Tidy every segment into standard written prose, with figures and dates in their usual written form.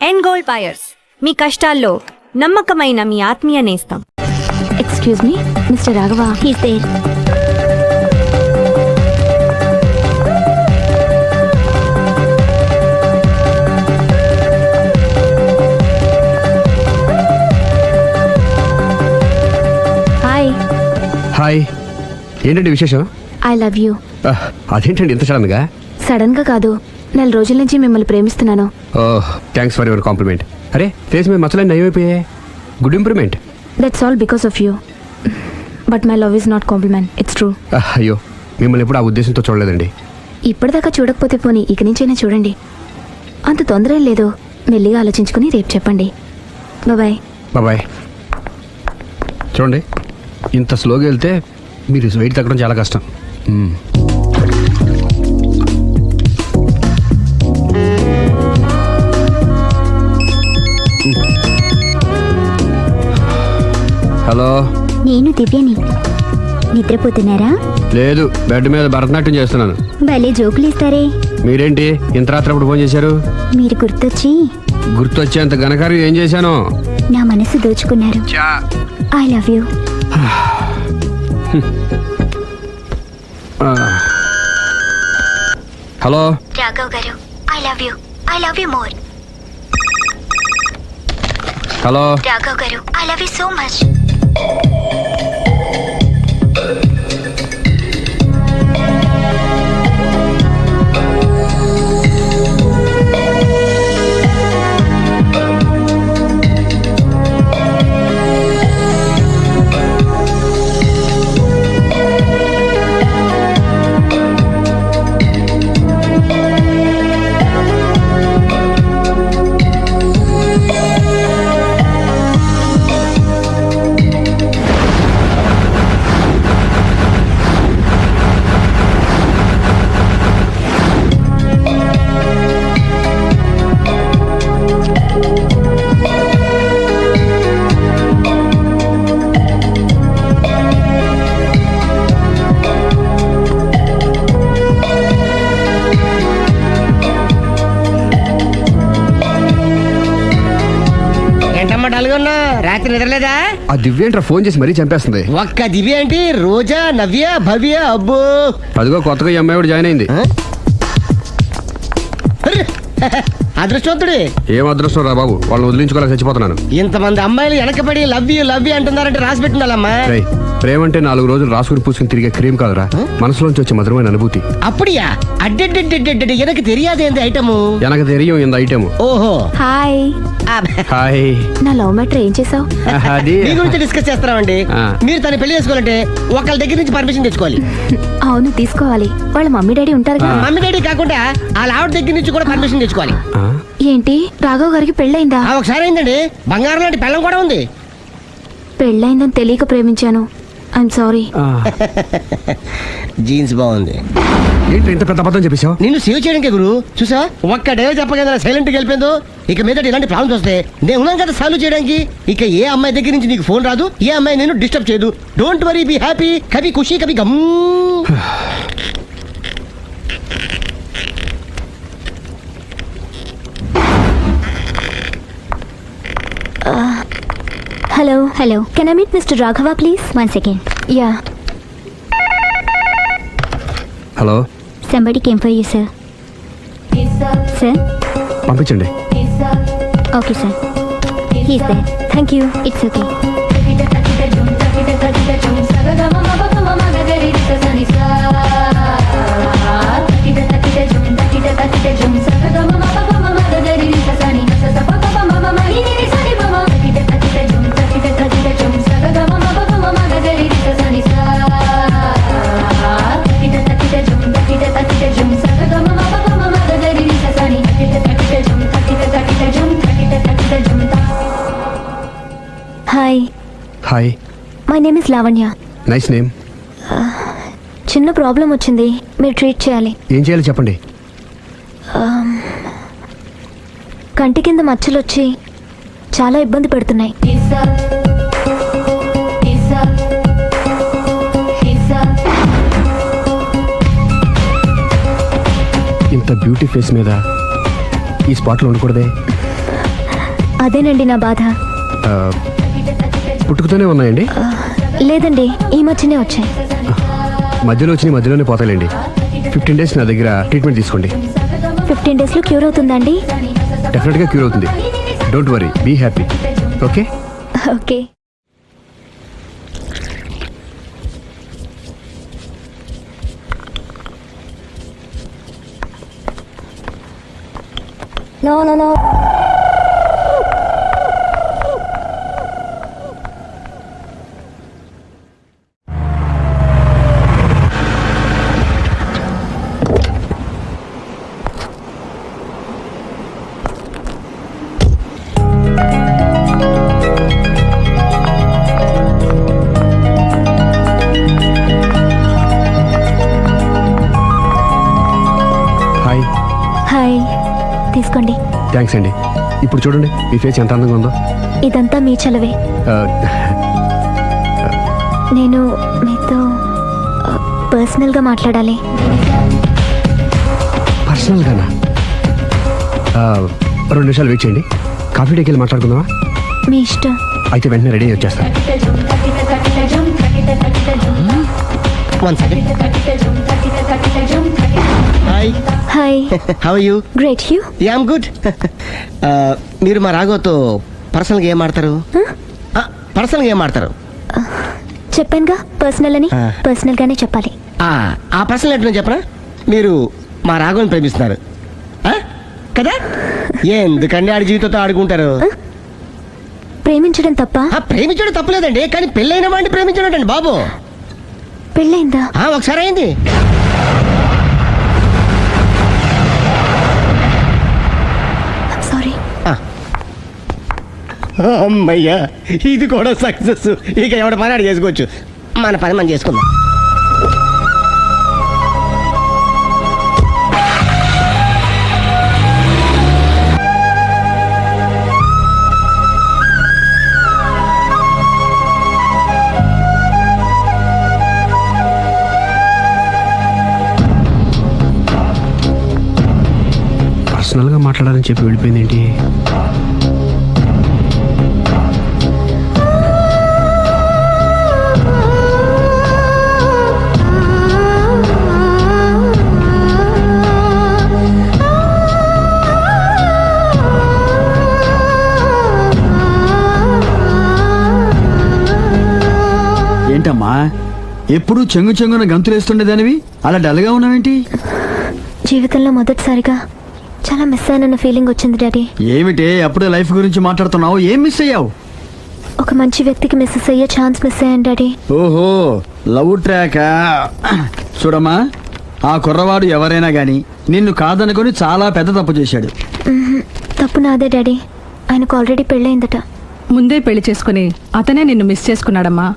End gold buyers, మీ కష్టాల్లో నమ్మకమైన మీ ఆత్మీయ నేస్తం. Excuse me, mister Raghava, he's there. Hi. Hi, ఏంటండి విశేషం? I love you. అదేంటండి ఇంత సడన్గా? సడన్ గా కాదు, నెల రోజుల నుంచి మిమ్మల్ని ప్రేమిస్తున్నాను. Thanks for your compliment. అరే, ఫేస్ మీద మచ్చలన్నీ నయమైపోయాయి. Good improvement. That's all because of you. But my love is not compliment, it's true. అయ్యో, మిమ్మల్ని ఎప్పుడు ఆ ఉద్దేశంతో చూడలేదండి. ఇప్పటిదాకా చూడకపోతే పోనీ ఇక నుంచైనా చూడండి. అంత తొందర ఏం లేదు, మెల్లిగా ఆలోచించుకుని రేపు చెప్పండి. బాయ్. బాయ్. చూడండి, ఇంత స్లోగా వెళ్తే మీరు వెయిట్ తగ్గడం చాలా కష్టం. హలో, నేను దివ్యని. నిద్రపోతున్నారా? లేదు, బెడ్ మీద భరతనాట్యం చేస్తున్నాను. భలే జోకులు ఇస్తారే. మీరేంటి ఇంత రాత్రి అప్పుడు ఫోన్ చేశారు? మీరు గుర్తొచ్చి గుర్తొచ్చేంత ఘనకార్యం ఏం చేశాను? నా మనసు దోచుకున్నారు. I love you. Hello Raghav garu, I love you. I love you more. Hello Raghav garu, I love you so much. రాత్రి నిద్రలేదా? ఆ దివ్యేంట్రా ఫోన్ చేసి మరీ చంపేస్తుంది. ఒక్క దివ్య ఏంటి, రోజా, నవ్య, భవ్య, అబ్బో. అదిగో కొత్తగా ఈ అమ్మాయి కూడా జాయిన్ అయింది. అదృష్టవంతుడి. ఏం అదృష్టం రా బాబు, వాళ్ళని వదిలించుకోలేక చచ్చిపోతున్నాను. ఇంతమంది అమ్మాయిలు వెనకబడి లవ్ యూ అంటున్నారంటే రాసి పెట్టుండాలమ్మా. ప్రేమ అంటే 4 రోజులు రాసుకుని పూసుకుని తిరిగే క్రీమ్ కాదురా, మనసులోంచి వచ్చే మధురమైన అనుభూతి. అప్పుడియా? అడ్డెడ్డెడ్డెడ్డెడ్ ఎనకు తెలియదేంది ఐటము. ఎనకు తెలియం ఇంత ఐటమ్. ఓహో, హాయ్. హాయ్. నా లవ్ మ్యాటర్ ఏం చేసావు? అది మీ గురించి డిస్కస్ చేస్తామండి. మీరు తన పెళ్లి చేసుకోవాలంటే ఒకళ్ళ దగ్గర నుంచి పర్మిషన్ తెచ్చుకోవాలి. అవును, తీసుకోవాలి. వాళ్ళ మమ్మీ డాడీ ఉంటారు కదా. మమ్మీ డాడీ కాకుండా వాళ్ళ ఆవిడ దగ్గర నుంచి కూడా పర్మిషన్ తెచ్చుకోవాలి. ఏంటి, రాఘవ్ గారికి పెళ్ళయిందా? ఒకసారి అయిందండి, బంగారం లాంటి పెళ్ళం కూడా ఉంది. పెళ్ళయిందని తెలియక ప్రేమించాను. I'm sorry. జీన్స్ బాగుంది. ఏంటి ఇంత పెద్ద అబద్ధం చెప్పేశావు? నిన్ను సేవ్ చేయడానికి గురు, చూసా ఒక్క డే చెప్పగల సైలెంట్ గా వెళ్ళిపోయిందో. ఇక మీద ఇలాంటి ప్రాబ్లమ్స్ వస్తే నేను ఉన్నాను కదా సాల్వ్ చేయడానికి. ఇక ఏ అమ్మాయి దగ్గర నుంచి నీకు ఫోన్ రాదు, ఏ అమ్మాయి నేను డిస్టర్బ్ చేయదు. Don't worry, be happy. కవి ఖుషి కవి గమ్. Hello. Hello, can I meet mister Raghava please? 1 second. Yeah. Hello, Somebody came for you, sir. Sir? పంపించండి. Okay, sir. He's there. Thank you. It's okay. Hi. Hi. My name is Lavanya. Nice name. చిన్న problem వచ్చింది, మీరు treat చేయాలి. ఏం చేయాలి చెప్పండి. కంటి కింద మచ్చలు వచ్చి చాలా ఇబ్బంది పెడుతున్నాయి. ఇంత బ్యూటీ ఫేస్ మీద ఈ స్పాట్లో ఉండకూడదే. అదేనండి నా బాధ. ఆ, పుట్టుకతోనే ఉన్నాయండి? లేదండి, ఈ మధ్యనే వచ్చాయి. మధ్యలో వచ్చి మధ్యలోనే పోతాయండి. 15 days నా దగ్గర ట్రీట్మెంట్ తీసుకోండి. 15 daysలో క్యూర్ అవుతుందండి? డెఫినెట్గా క్యూర్ అవుతుంది. Don't worry, be happy. Okay okay. No. Hi. Hi, తీసుకోండి. థ్యాంక్స్ అండి. ఇప్పుడు చూడండి మీ ఫేస్ ఎంత అందంగా ఉందో. ఇదంతా మీ చలవే. ఆ, నేను మీతో పర్సనల్గా మాట్లాడాలి. పర్సనల్గానా? 2 నిమిషాలు వెయిట్ చేయండి. కాఫీ డేకి వెళ్ళి మాట్లాడుకుందామా? మీ ఇష్టం. అయితే వెంటనే రెడీ అయ్యి వచ్చేస్తాను. 1 second. Hi. Hi. How are you? Great. You? Yeah, I'm good. మీరు మా రాఘవతో పర్సనల్గా ఏం ఆడతారు? పర్సనల్గా ఏం ఆడతారు? చెప్పానుగా పర్సనల్ అని. పర్సనల్గానే చెప్పాలి. ఆ పర్సనల్ ఏంటో చెప్పనా? మీరు మా రాఘవని ప్రేమిస్తున్నారు కదా? ఎందుకండి ఆడి జీవితంతో ఆడుకుంటారు? ప్రేమించడం తప్ప? ప్రేమించడం తప్పలేదండి, కానీ పెళ్ళైన వాడిని ప్రేమించడం అండి బాబు. పెళ్ళైందా? ఒకసారి అయింది. సారీ. అమ్మయ్యా, ఇది కూడా సక్సెస్. ఇక ఎవడ పని ఆడు చేసుకోవచ్చు. మన పని మనం చేసుకుందాం. పర్సనల్గా మాట్లాడాలని చెప్పి వెళ్ళిపోయింది ఏంటి? ఏంటమ్మా ఎప్పుడు చెంగున గంతులేస్తుండేదానివి అలా డల్గా ఉన్నావేంటి? జీవితంలో మొదటిసారిగా చాలా మిస్ అయినన్న ఫీలింగ్ వచ్చింది డాడీ. ఏమిటే అప్పుడే లైఫ్ గురించి మాట్లాడుతున్నావు? ఏం మిస్ అయ్యావు? ఒక మంచి వ్యక్తికి మిస్సెస్ అయ్యే ఛాన్స్ మిస్ అయ్యాను డాడీ. ఓహో, లవ్ ట్రాకా? చూడమ్మా, ఆ కుర్రవాడు ఎవరైనా గాని నిన్ను కాదనుకొని చాలా పెద్ద తప్పు చేశాడు. తప్పు నాదే డాడీ. ఆయనకు ఆల్రెడీ పెళ్ళయిందట. ముందే పెళ్లి చేసుకుని అతనే నిన్ను మిస్ చేసుకున్నాడమ్మా.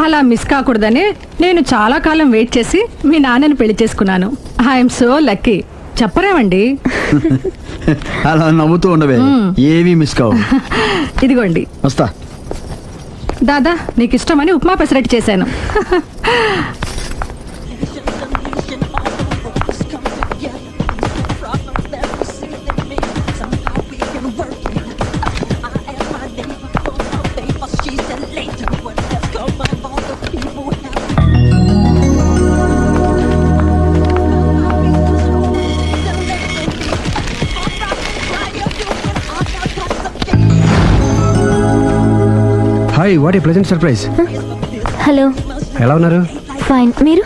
అలా మిస్ కాకూడదని నేను చాలా కాలం వెయిట్ చేసి మీ నాన్నని పెళ్లి చేసుకున్నాను. I'm so lucky. చెప్పరేమండి? అలా నవ్వుతూ ఉండవే, ఏవి మిస్ కావు. ఇదిగోండి. వస్తా. దాదా, నీకు ఇష్టమని ఉప్మా పెసరట్టు చేశాను. Hi, what a pleasant surprise. Hello. ఎలా ఉన్నారు? ఫైన్. మీరు?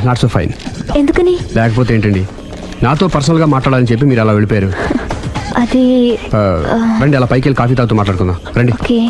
Not so fine. ఎందుకని? లేకపోతే ఏంటండి, నాతో పర్సనల్గా మాట్లాడాలని చెప్పి మీరు అలా వెళ్ళిపోయారు. అది రండి, అలా పైకి వెళ్ళి కాఫీ తాగుతూ మాట్లాడుకుందాం. రండి. ఓకే.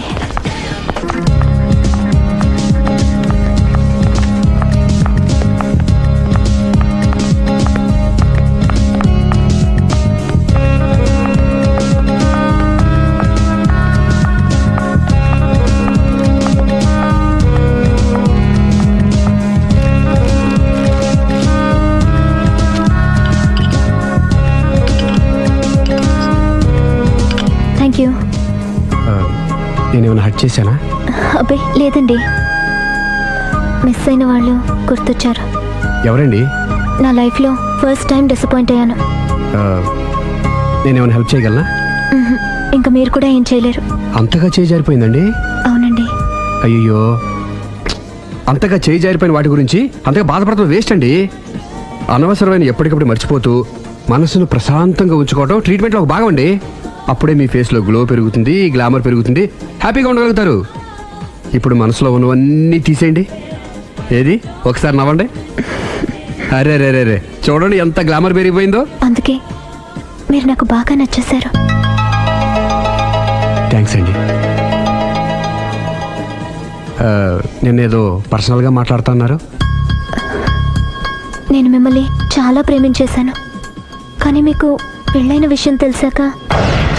Thank you. నేనేమైనా హర్ట్ చేశానా? అబ్బే లేదండి, మిస్ అయిన వాళ్ళు గుర్తొచ్చారు. ఎవరండి? నా లైఫ్లో ఫస్ట్ టైం డిసప్పాయింట్ అయ్యాను. నేనేమైనా హెల్ప్ చేయగలనా? ఇంకా మీరు కూడా ఏం చేయలేరు. అంతగా చేయి జారిపోయిందండి? అవునండి. అయ్యో, అంతగా చేయి జారిపోయిన వాటి గురించి అంతగా బాధపడటం వేస్ట్ అండి. అనవసరమైన ఎప్పటికప్పుడు మర్చిపోతూ మనసును ప్రశాంతంగా ఉంచుకోవడం ట్రీట్మెంట్లో ఒక భాగం అండి. అప్పుడే మీ ఫేస్లో గ్లో పెరుగుతుంది, గ్లామర్ పెరుగుతుంది, హ్యాపీగా ఉండగలుగుతారు. ఇప్పుడు మనసులో ఉన్నవన్నీ తీసేయండి. ఏది ఒకసారి నవ్వండి. అరే రే రే రే, చూడండి ఎంత గ్లామర్ పెరిగిపోయిందో. అందుకే మీరు నాకు బాగా నచ్చేశారు. థ్యాంక్స్ అండి. నేనేదో పర్సనల్గా మాట్లాడుతున్నారు. నేను మిమ్మల్ని చాలా ప్రేమించేశాను, కానీ మీకు పెళ్ళైన విషయం తెలిసాక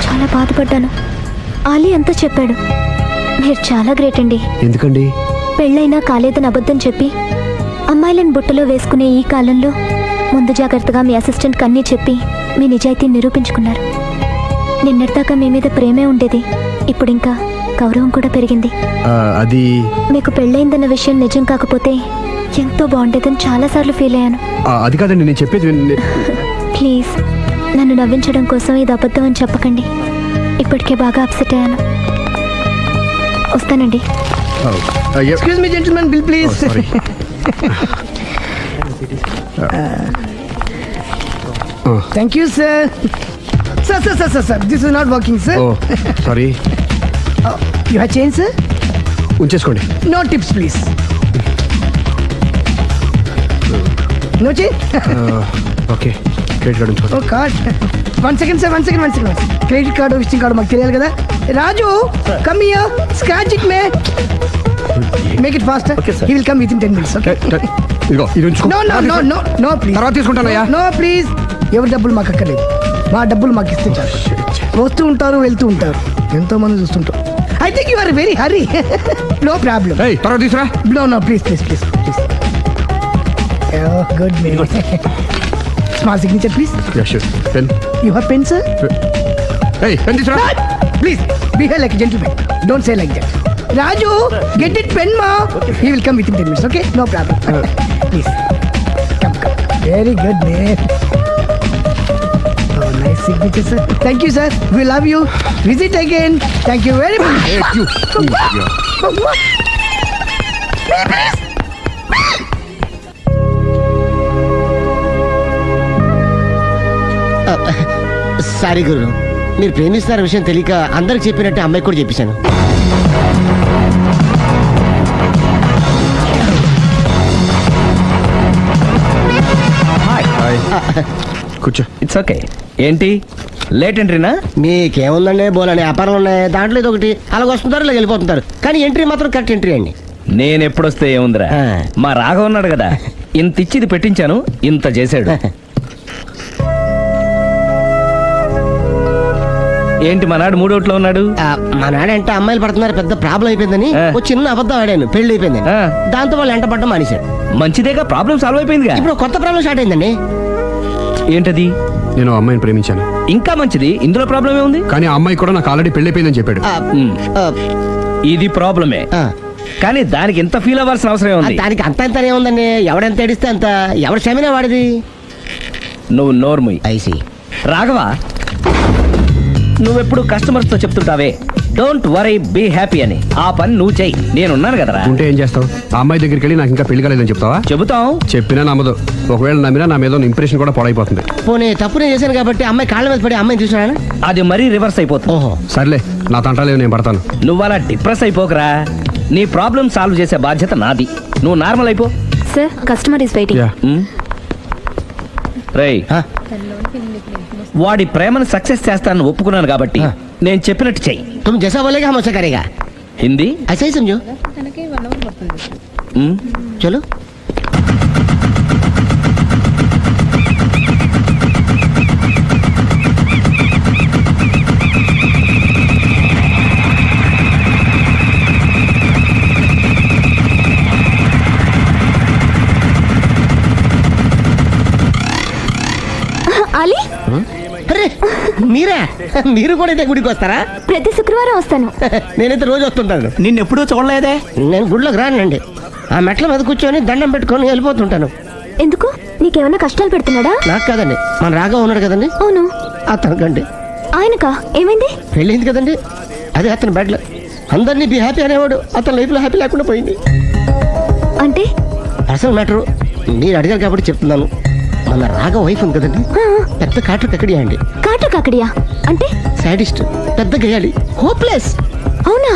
చాలా బాధపడ్డాను. ఆలీ అంతా చెప్పాడు. మీరు చాలా గ్రేట్ అండి. ఎందుకండి? పెళ్ళైనా కాలేదని అబద్ధం చెప్పి అమ్మాయిలను బుట్టలో వేసుకునే ఈ కాలంలో ముందు జాగ్రత్తగా మీ అసిస్టెంట్కి అన్నీ చెప్పి మీ నిజాయితీని నిరూపించుకున్నారు. నిన్నటిదాకా మీ మీద ప్రేమే ఉండేది, ఇప్పుడు ఇంకా గౌరవం కూడా పెరిగింది. అది మీకు పెళ్ళైందన్న విషయం నిజం కాకపోతే ఎంతో బాగుండేదని చాలాసార్లు ఫీల్ అయ్యాను. అది కాదండి నేను చెప్పేది. ప్లీజ్ నన్ను నవ్వించడం కోసం ఇది అబద్ధం అని చెప్పకండి. ఇప్పటికే బాగా అప్సెట్ అయ్యాను. వస్తానండి. Excuse me gentlemen, bill please. Thank you, sir. Sir. This is not working, sir. Oh sorry. You have change, sir? ఉంచేసుకోండి. No tips, please. No change? Okay, credit card ఉంచుకోండి. Oh, card. One second, sir. Credit card, visiting card, మాకు తెలియాలి కదా. Raju, come here. Scratch it, man. Make it faster. Okay, sir. He will come within 10 minutes, okay? ఇదిగో ఇది ఉంచుకో. No, please. తర్వాత తీసుకుంటానయ్యా. No, please. ఎవరి డబ్బులు మాకు అక్కర్లేదు, మా డబ్బులు మాకు ఇస్తే చాలు. వస్తూ ఉంటారు, వెళ్తూ ఉంటారు, ఎంతో మంది చూస్తుంటారు. I think you are very hurry. No problem. ఏయ్, తర్వాత తీసురా. No, please. Oh, good man. Small signature, please. Yeah sure. Pen. You have pen, sir? ఏయ్, పెన్ తీసురా. Please, behave like a gentleman. Don't say like that. Raju, get it pen, ma. He will come within 10 minutes, okay? No problem. Please. Come. Very good, man. Oh, nice signature, sir. Thank you, sir. We love you. Visit again. Thank you very much. Hey, you. Sorry గురు, మీరు ప్రేమిస్తున్న విషయం తెలియక అందరికి చెప్పినట్టే అమ్మాయికి కూడా చెప్పేశాను. కూర్చో. It's okay. ఏంటి లేట్ ఎంట్రీనా? మీకేముందండి, బోలని వ్యాపారాలు ఉన్నాయి, దాంట్లో ఇది ఒకటి అలాగ వస్తుంటారు, ఇలా వెళ్ళిపోతుంటారు, కానీ ఎంట్రీ మాత్రం కరెక్ట్ ఎంట్రీ అండి. నేను ఎప్పుడొస్తే ఏముందిరా, మా రాఘవ ఉన్నాడు కదా, ఇంత ఇచ్చి ఇది పెట్టించాను, ఇంత చేశాడు. ఏంటి మనాడు మూడోట్లో ఉన్నాడు? మా నాడంటే అమ్మాయిలు పడుతున్నారు, పెద్ద ప్రాబ్లం అయిపోయిందని ఒక చిన్న అబద్ధం ఆడాను, పెళ్లి అయిపోయింది. దాంతో వాళ్ళు ఎంట పడ్డం మానేశాడు. మంచిదేగా, ప్రాబ్లం సాల్వ్ అయిపోయిందిగా. ఇప్పుడు కొత్త ప్రాబ్లం స్టార్ట్ అయిందండి. ఏంటది? నేను అమ్మాయిని ప్రేమించాను. ఇంకా మంచిది, ఇందులో ప్రాబ్లం ఏముంది? కానీ ఆ అమ్మాయి కూడా నాకు ఆల్రెడీ పెళ్ళైపోయిందని చెప్పాడు. ఇది ప్రాబ్లమే, కానీ దానికి ఎంత ఫీల్ అవ్వాల్సిన అవసరం ఉంది? దానికి అంత ఎంత ఏముందండి, ఎవడెంత ఏడిస్తే అంత, ఎవరు క్షమినా వాడిది. నువ్వు నోర్ముయ్. ఐసి రాఘవ, నువ్వెప్పుడు కస్టమర్స్ తో చెప్తుంటావే డోంట్ వరీ బీ హ్యాపీ అని, ఆ పని నువ్వు చెయ్యి, నేనున్నాను కదరా. ఉంటే ఏం చేస్తావు? ఆ అమ్మాయి దగ్గరికి వెళ్ళి నాకు ఇంకా పెళ్లి కాలేదని చెప్తావా? చెబుతాం. చెప్పినా నమ్మదు. ఒకవేళ నమ్మినా నా మీద ఇంప్రెషన్ కూడా పాడైపోతుంది. పోనీ తప్పునే చేశాను కాబట్టి అమ్మాయి కాళ్ళ మీద పడి అమ్మాయిని చూసినా అది మరీ రివర్స్ అయిపోతుంది. ఓహో సర్లే, నా తంటాలేవు, నేను పడతాను. నువ్వు అలా డిప్రెస్ అయిపోకరా, నీ ప్రాబ్లం సాల్వ్ చేసే బాధ్యత నాది, నువ్వు నార్మల్ అయిపో. Sir, customer is waiting. రేయ్, వాడి ప్రేమను సక్సెస్ చేస్తానని ఒప్పుకున్నాను కాబట్టి నేను చెప్పినట్టు చెయ్యి. तुम जैसा बोलेगा हम वैसा करेगा. హిందీ ऐसा ही समझो. चलो. ఆలీ, అరే మీరా, మీరు కూడా అయితే గుడికి వస్తారా? ప్రతి శుక్రవారం వస్తాను. నేనైతే రోజు వస్తుంటాను. నిన్నెప్పుడూ చూడలేదే. నేను గుడిలోకి రానండి, ఆ మెట్ల మీద కూర్చొని దండం పెట్టుకొని వెళ్ళిపోతుంటాను. ఎందుకు? నీకేమైనా కష్టాలు పెడుతున్నాడా? నాకు కాదండి, మన రాఘవ ఉన్నాడు కదండి, అవును. అతనికండి. ఆయనకా ఏమైంది? పెళ్ళైంది కదండి, అదే అతని బ్యాడ్ లక్. అందరినీ బి హ్యాపీ అనేవాడు, అతని లైఫ్లో హ్యాపీ లేకుండా పోయింది. అంటే పర్సనల్ మ్యాటర్ మీరు అడిగారు కాబట్టి చెప్తున్నాను. మన రాఘ వైఫ్ ఉంది కదండి, పెద్ద కాటర్ కక్కడియా అండి. కాటు కాకడియా అంటే? సాడిస్ట్, పెద్ద గేయాలి, హోప్లెస్. అవునా?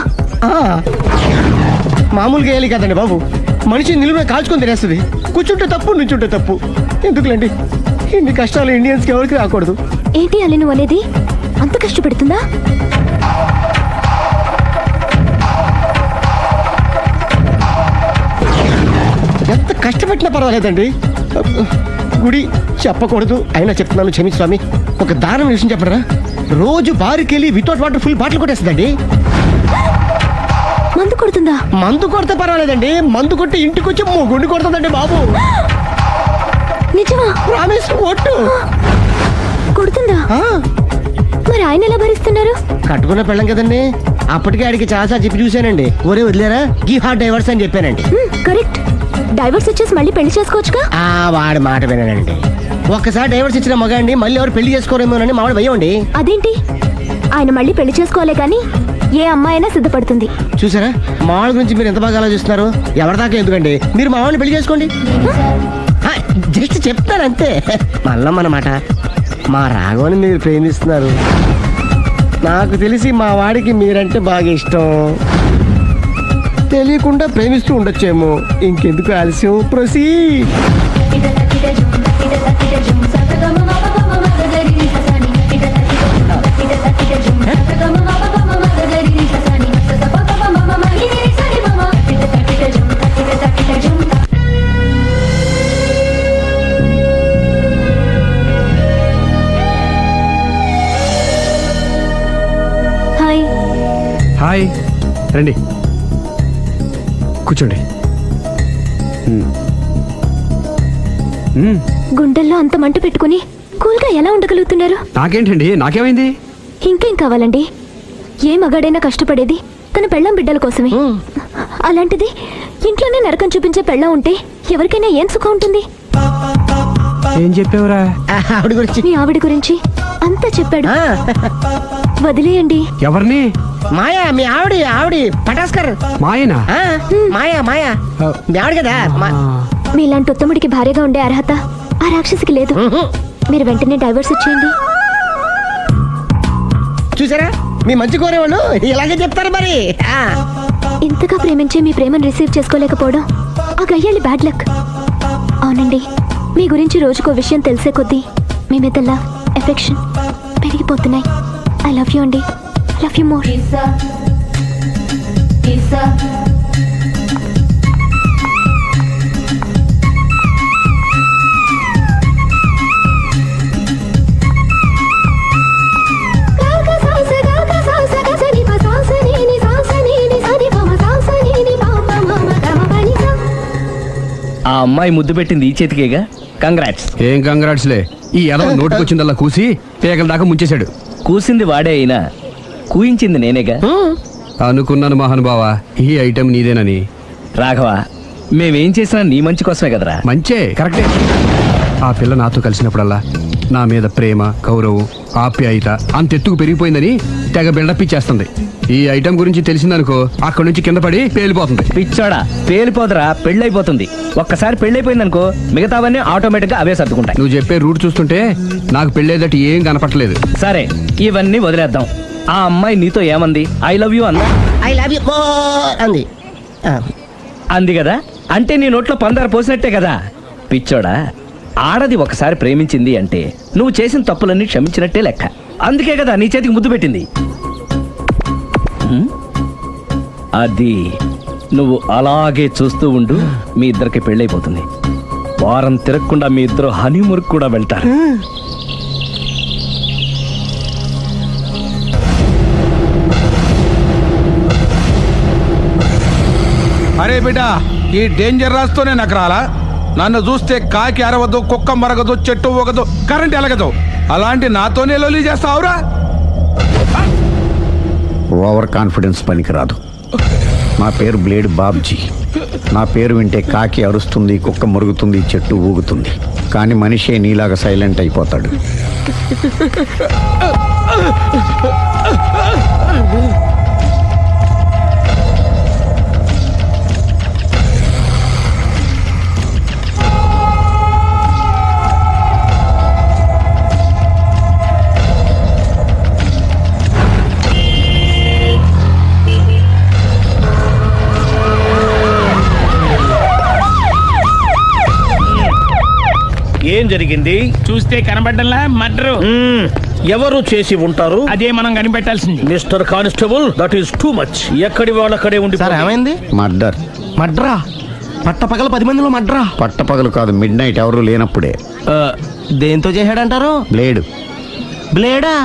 మామూలు గేయాలి కదండి బాబు, మనిషి నిలువున కాల్చుకొని తినేస్తుంది. కూర్చుంటే తప్పు, నుంచుంటే తప్పు. ఎందుకులేండి ఇన్ని కష్టాలు ఇండియన్స్కి ఎవరికి రాకూడదు. ఏంటి అల్లి నువ్వు అనేది? అంత కష్టపెడుతుందా? ఎంత కష్టపెట్టినా పర్వాలేదండి. గుడి చెప్పకూడదు అయినా చెప్తున్నాను, క్షమించు స్వామి. ఒక దారుణ విషయం చెప్పరా, రోజు బారుకి వెళ్ళి వితౌట్ వాటర్ ఫుల్ బాటిల్ కొట్టేస్తుందండి. మందు కొడుతుందా? మందు కొడితే పర్వాలేదండి, మందు కొట్టి ఇంటికి వచ్చి గుండి కొడుతుందండి బాబు. నిజమా? ప్రామిస్, ఒట్టు. కొడుతుందా? మరి ఆయన ఎలా భరిస్తున్నారు? కట్టుకున్న పెళ్ళం కదండి, అప్పటికే ఆడికి చాలా చెప్పి చూశానండి. ఒరే వదిలేరా, గీ హార్ట్ డైవర్స్ అని చెప్పానండి. కరెక్ట్. డైవర్స్ వచ్చేసి మళ్ళీ పెళ్లి చేసుకోవచ్చుగా? వాడి మాట వినండి. ఒక్కసారి డైవర్స్ ఇచ్చిన మగాండి మళ్ళీ ఎవరు పెళ్లి చేసుకోరేమోనని మావాడు భయం. అదేంటి? ఆయన మళ్ళీ పెళ్లి చేసుకోలే కానీ ఏ అమ్మాయి అయినా సిద్ధపడుతుంది. చూసారా, మావాళ్ళ గురించి మీరు ఎంత బాగా ఆలోచిస్తున్నారు. ఎవరిదాకా ఎందుకండి, మీరు మావాడిని పెళ్లి చేసుకోండి. జస్ట్ చెప్తారు అంతే. మళ్ళా మన మాట, మా రాఘవని మీరు ప్రేమిస్తున్నారు. నాకు తెలిసి మా వాడికి మీరంటే బాగా ఇష్టం. తెలియకుండా ప్రేమిస్తూ ఉండొచ్చేమో. ఇంకెందుకు ఆలస్యం, ప్రొసీడ్. హాయ్. హాయ్, రండి కూర్చోండి. గుండెల్లో అంత మంట పెట్టుకుని కూల్గా ఎలా ఉండగలుగుతున్నారు? నాకేంటండి, నాకేమైంది? ఇంకేం కావాలండి? ఏ మగాడైనా కష్టపడేది తన పెళ్ళాం బిడ్డల కోసమే. అలాంటిది ఇంట్లోనే నరకం చూపించే పెళ్ళాం ఉంటే ఎవరికైనా ఏం సుఖం ఉంటుంది? ఏం చెప్పావురా? ఆవిడ గురించి. మీ ఆవిడ గురించి అంతా చెప్పాడు. వదిలేయండి. ఎవరిని? మాయా, మీ ఆవిడ పటాస్కర్. మాయనా? మాయా మీ ఆవిడ కదా. మీలాంటి ఉత్తముడికి భార్యగా ఉండే అర్హత ఆ రాక్షసికి లేదు. మీరు వెంటనే డైవర్స్ ఇచ్చేయండి. చూసారా, మీ మంచి కోరేవాళ్ళు ఇలాగే చెప్తారు మరి. ఇంతగా ప్రేమించే మీ ప్రేమను రిసీవ్ చేసుకోలేకపోవడం ఆ గయ్యాలి బ్యాడ్ లక్. అవునండి, మీ గురించి రోజుకో విషయం తెలిసే కొద్దీ మీ మీద లవ్, ఎఫెక్షన్ పెరిగిపోతున్నాయి. ఐ లవ్ యూ అండి. I love you more. ఆ అమ్మాయి ముద్దు పెట్టింది ఈ చేతికేగా. కంగ్రాట్స్. ఏం కంగ్రాట్స్లే, ఈ ఎదవ నోటికొచ్చిందల్లా కూసి పేకల దాకా ముంచేశాడు. కూసింది వాడే అయినా కూయించింది నేనేగా. అనుకున్నాను మహానుభావా, ఈ ఐటెం నీదేనని. రాఘవ, మేమేం చేసినా నీ మంచి కోసమే కదరా. మంచే, కరెక్టే. ఆ పిల్ల నాతో కలిసినప్పుడల్లా నా మీద ప్రేమ, గౌరవం, ఆప్యాయత అంతెత్తుకు పెరిగిపోయిందని తెగ బిల్డప్ ఇచ్చేస్తుంది. ఈ ఐటెం గురించి తెలిసిందనుకో, అక్కడి నుంచి కింద పడి పేలిపోతుంది. పిచ్చోడా, పేలిపోదరా, పెళ్ళైపోతుంది. ఒక్కసారి పెళ్ళైపోయిందనుకో మిగతావన్నీ ఆటోమేటిక్ గా అవే సర్దుకుంటాయి. నువ్వు చెప్పే రూట్ చూస్తుంటే నాకు పెళ్ళేదట ఏం కనపట్లేదు. సరే, ఇవన్నీ వదిలేద్దాం. ఆ అమ్మాయి నీతో ఏమంది? ఐ లవ్ యూ అందా? ఐ లవ్ యూ అంది. అంది కదా, అంటే నీ నోట్లో పందారు పోసినట్టే కదా. పిచ్చోడా, ఆడది ఒకసారి ప్రేమించింది అంటే నువ్వు చేసిన తప్పులన్నీ క్షమించినట్టే లెక్క. అందుకే కదా నీ చేతికి ముద్దు పెట్టింది. అది నువ్వు అలాగే చూస్తూ ఉండు, మీ ఇద్దరికి పెళ్ళైపోతుంది. వారం తిరగకుండా మీ ఇద్దరు హనీమూర్కి కూడా వెళ్తారు. అరే బిడ్డ, ఈ డేంజర్ రాస్తూనే నాకు రాలా. నన్ను చూస్తే కాకి అరవదు, కుక్క మరగదు, చెట్టు ఊగదు, కరెంట్ ఎలగదు. అలాంటి నాతోనే లొలి చేస్తావురా? ఓవర్ కాన్ఫిడెన్స్ పనికిరాదు. నా పేరు బ్లేడ్ బాబ్జీ. నా పేరు వింటే కాకి అరుస్తుంది, కుక్క మురుగుతుంది, చెట్టు ఊగుతుంది, కానీ మనిషే నీలాగా సైలెంట్ అయిపోతాడు. ఏం జరిగింది? చూస్తే కనబడ్డంలా మర్డరు. ఎవరు చేసి ఉంటారు? అదే మనం కనిపెట్టాల్సింది. Mister constable, that is too much. ఎక్కడి వాళ్ళక్కడే ఉండి సార్ ఏమైంది? మర్డర్. మడ్రా పట్ట పగల 10 మందిలో మడ్రా. పట్టపగలు కాదు, మిడ్ నైట్ ఎవరు లేనప్పుడే. దేంతో చేశాడంటారు? బ్లేడ్. బ్లేడా?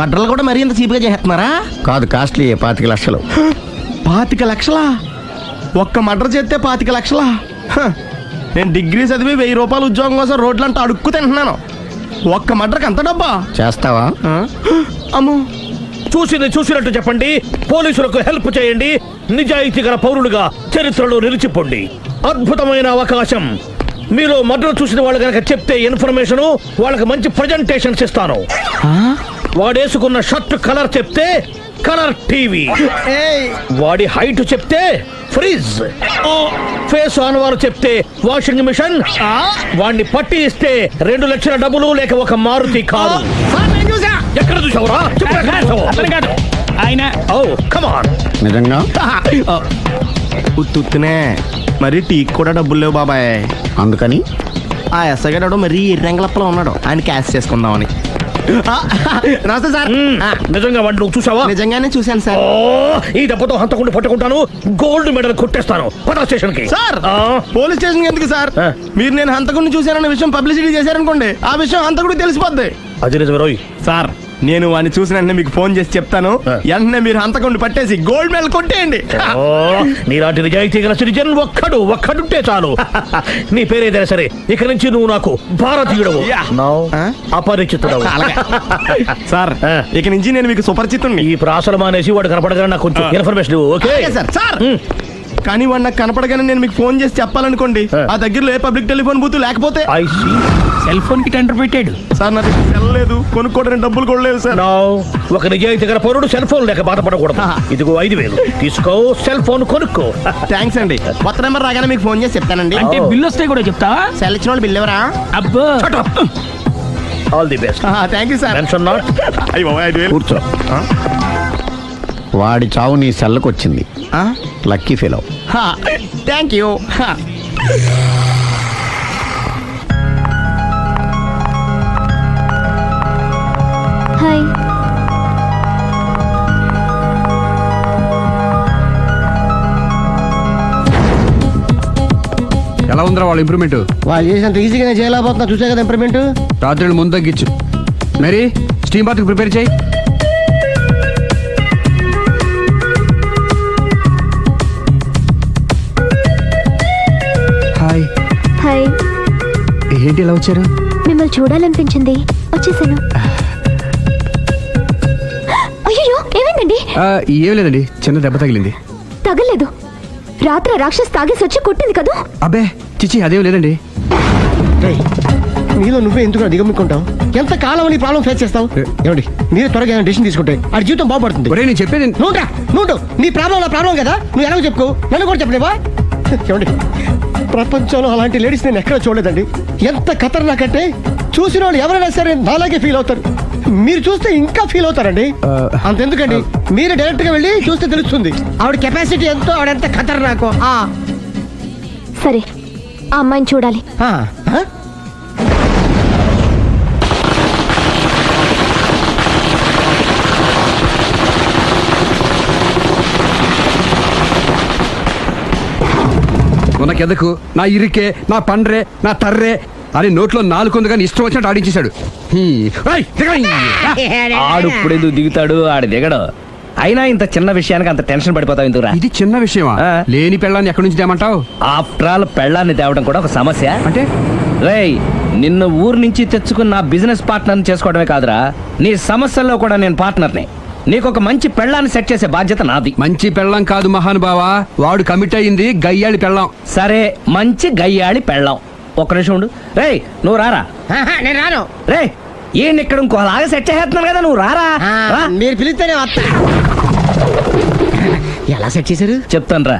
మడ్రలు కూడా మరీ ఇంత చీప్గా చేస్తున్నారా? కాదు, కాస్ట్లీ 25 లక్షలు. 25 లక్షలా? ఒక్క మడ్ర చేస్తే 25 లక్షలా? హ, నేను డిగ్రీ చదివి 1000 రూపాయలు ఉద్యోగం కోసం రోడ్లంతా అడుక్కు తింటున్నాను. ఒక్క మడ్రకి అంత డబ్బా? చేస్తావా? అమ్మో, చూసినట్టు చెప్పండి. పోలీసులకు హెల్ప్ చేయండి. నిజాయితీ గల పౌరులుగా చరిత్రలో నిలిచిపోండి. అద్భుతమైన అవకాశం. మీలో మర్డర్ చూసిన వాళ్ళు కనుక చెప్తే ఇన్ఫర్మేషన్, వాళ్ళకి మంచి ప్రజెంటేషన్స్ ఇస్తాను. వాడేసుకున్న షర్ట్ కలర్ చెప్తే కలర్ టీవీ, వాడి హైట్ చెప్తే ఫ్రిజ్, ఫేస్ ఆన్ వారు చెప్తే వాషింగ్ మిషన్, వాడిని పట్టి ఇస్తే 2 లక్షల డబ్బులు లేక ఒక మారుతి కారు. ఎక్కడ చూసావురా? ఆయన కమాన్. నిజంగా? ఉత్తునే మరి టీకి కూడా డబ్బులు లేవు బాబాయ్. అందుకని ఆ ఎస్ఐ గారు మరీ ఎర్రంగలప్పలో ఉన్నాడు, ఆయన క్యాష్ చేసుకుందామని. నమస్తే సార్. నిజంగా వాడిని నువ్వు చూసావా? నిజంగానే చూశాను సార్. ఈ దెబ్బతో హంతకుండా పట్టుకుంటాను, గోల్డ్ మెడల్ కొట్టేస్తాను. పద స్టేషన్ కి. సార్, పోలీస్ స్టేషన్ ఎందుకు సార్? మీరు నేను హంతకుడిని చూశానన్న విషయం పబ్లిసిటీ చేశారనుకోండి, ఆ విషయం హంతకుడికి తెలిసిపోద్ది. అది నిజమే రోయ్. సార్, నేను వాడిని చూసిన వెంటనే మీకు ఫోన్ చేసి చెప్తాను. వెంటనే మీరు హంతకుడిని పట్టేసి గోల్డ్ మెడల్ కొట్టేయండి. నీలాంటి నిజాయితీ గల సిటిజన్ ఒక్కడుంటే చాలు. నీ పేరేదైనా సరే, ఇక నుంచి నువ్వు నాకు భారతీయుడవు, అపరిచితుడవు. సార్, ఇక నుంచి నేను మీకు సుపరిచితుడిని. ఈ ప్రాసలు మానేసి వాడు కనపడగానే నాకు కొంచెం ఇన్ఫర్మేషన్. Okay sir. సార్, కానీ వాడు నాకు కనపడగానే నేను మీకు ఫోన్ చేసి చెప్పాలనుకోండి, ఆ దగ్గరలో ఏ పబ్లిక్ టెలిఫోన్ బూత్ లేకపోతే. సెల్ ఫోన్ కి టెండర్ పెట్టాడు. సార్, నాకు సెల్ లేదు, కొనుక్కోవడానికి డబ్బులు కూడా లేవు సార్. ఒక నిజాయితీ గల పౌరుడు సెల్ ఫోన్ లేక బాధపడకూడదు. ఇదిగో 5,000 తీసుకో, సెల్ ఫోన్ కొనుక్కో. థ్యాంక్స్ అండి. కొత్త నెంబర్ రాగానే మీకు ఫోన్ చేసి చెప్తానండి. అంటే బిల్ వస్తే కూడా చెప్తా? సెల్ ఇచ్చిన వాళ్ళు బిల్ ఎవరా? అబ్బో, all the best. Thank you sir. Mention not. కూర్చో. వాడి చావు నీ సెల్లకు వచ్చింది. Lucky fellow. Thank you. Hi. ఎలా ఉందిరా వాళ్ళ ఇంప్రూవ్మెంట్? వాళ్ళు చేసినంత ఈజీగానే చేయలేకపోతున్నా. చూసే కదా ఇంప్రూవ్మెంట్. రాత్రి ముందు తగ్గించు. మరి స్టీమ్ బాత్ ప్రిపేర్ చేయి. హాయ్. హాయ్. ఏంటి ఎలా వచ్చారు? మిమ్మల్ని చూడాలనిపించింది, వచ్చేసాను. అయ్యో, ఏమైందండి? ఏం లేదండి, చిన్న దెబ్బ తగిలింది. తగలేదు. రాత్రి రాక్షస్ తాగేసి వచ్చి కొట్టింది కదా? అబ్బే చిచి, అదేం లేదండి. నీలో నువ్వే ఎందుకు దిగమ్ముకుంటావు? ఎంత కాలం నీ ప్రాబ్లం ఫేస్ చేస్తావు? ఏమండి, మీరు త్వరగా డెసిషన్ తీసుకుంటే ఆ జీవితం బాగుపడుతుంది. ఒరేయ్, నేను చెప్పేది నువ్వు నీ ప్రాబ్లం నా ప్రాబ్లం కదా, నువ్వు ఎలా చెప్పుకో, నన్ను కూడా చెప్పలేవా? ఏమండి, ప్రపంచంలో అలాంటి లేడీస్ నేను ఎక్కడ చూడలేదండి. ఎంత ఖతర్నాకంటే చూసిన వాళ్ళు ఎవరైనా సరే నాలాగే ఫీల్ అవుతారు. మీరు చూస్తే ఇంకా ఫీల్ అవుతారండి. అంతెందుకండి, మీరు డైరెక్ట్ గా వెళ్ళి చూస్తే తెలుస్తుంది ఆవిడ కెపాసిటీ ఎంతో, ఆవిడెంత ఖతర్నాకో. సరే, ఆ అమ్మాయిని చూడాలి. నాకెందుకు, నా ఇరికే, నా పండ్రే, నా తర్రే అని నోట్లో 4 ఉంది కానీ ఇష్టం వచ్చినట్టు ఆడించేశాడు. ఆడు ఇప్పుడు ఎందుకు దిగుతాడు? ఆడు దిగడు. అయినా ఇంత చిన్న విషయానికి అంత టెన్షన్ పడిపోతావు ఎందుకురా? ఇది చిన్న విషయమా? లేని పెళ్ళాన్ని ఎక్కడి నుంచి తేమంటావు? ఆఫ్టర్ ఆల్ పెళ్ళాన్ని తేవడం కూడా ఒక సమస్య అంటే? రేయ్, నిన్ను ఊరు నుంచి తెచ్చుకున్న నా బిజినెస్ పార్ట్నర్ని చేసుకోవడమే కాదురా, నీ సమస్యల్లో కూడా నేను పార్ట్నర్ని. నీకు ఒక మంచి పెళ్ళాన్ని సెట్ చేసే బాధ్యత నాది. మంచి పెళ్ళం కాదు మహానుభావా, వాడు కమిట్ అయ్యింది గయ్యాళి పెళ్ళం. సరే, మంచి గయ్యాళి పెళ్ళాం. ఒక్క నిమిషం ఉండు. రేయ్, నువ్వు రారా. నేను రాను. రేయ్, ఏంటి ఇక్కడ ఇంకోలాగా సెట్ చేస్తున్నాను కదా, నువ్వు రారా రా. మీరు పిలిస్తేనే వస్తా. ఎలా సెట్ చేశారు చెప్తాను రా.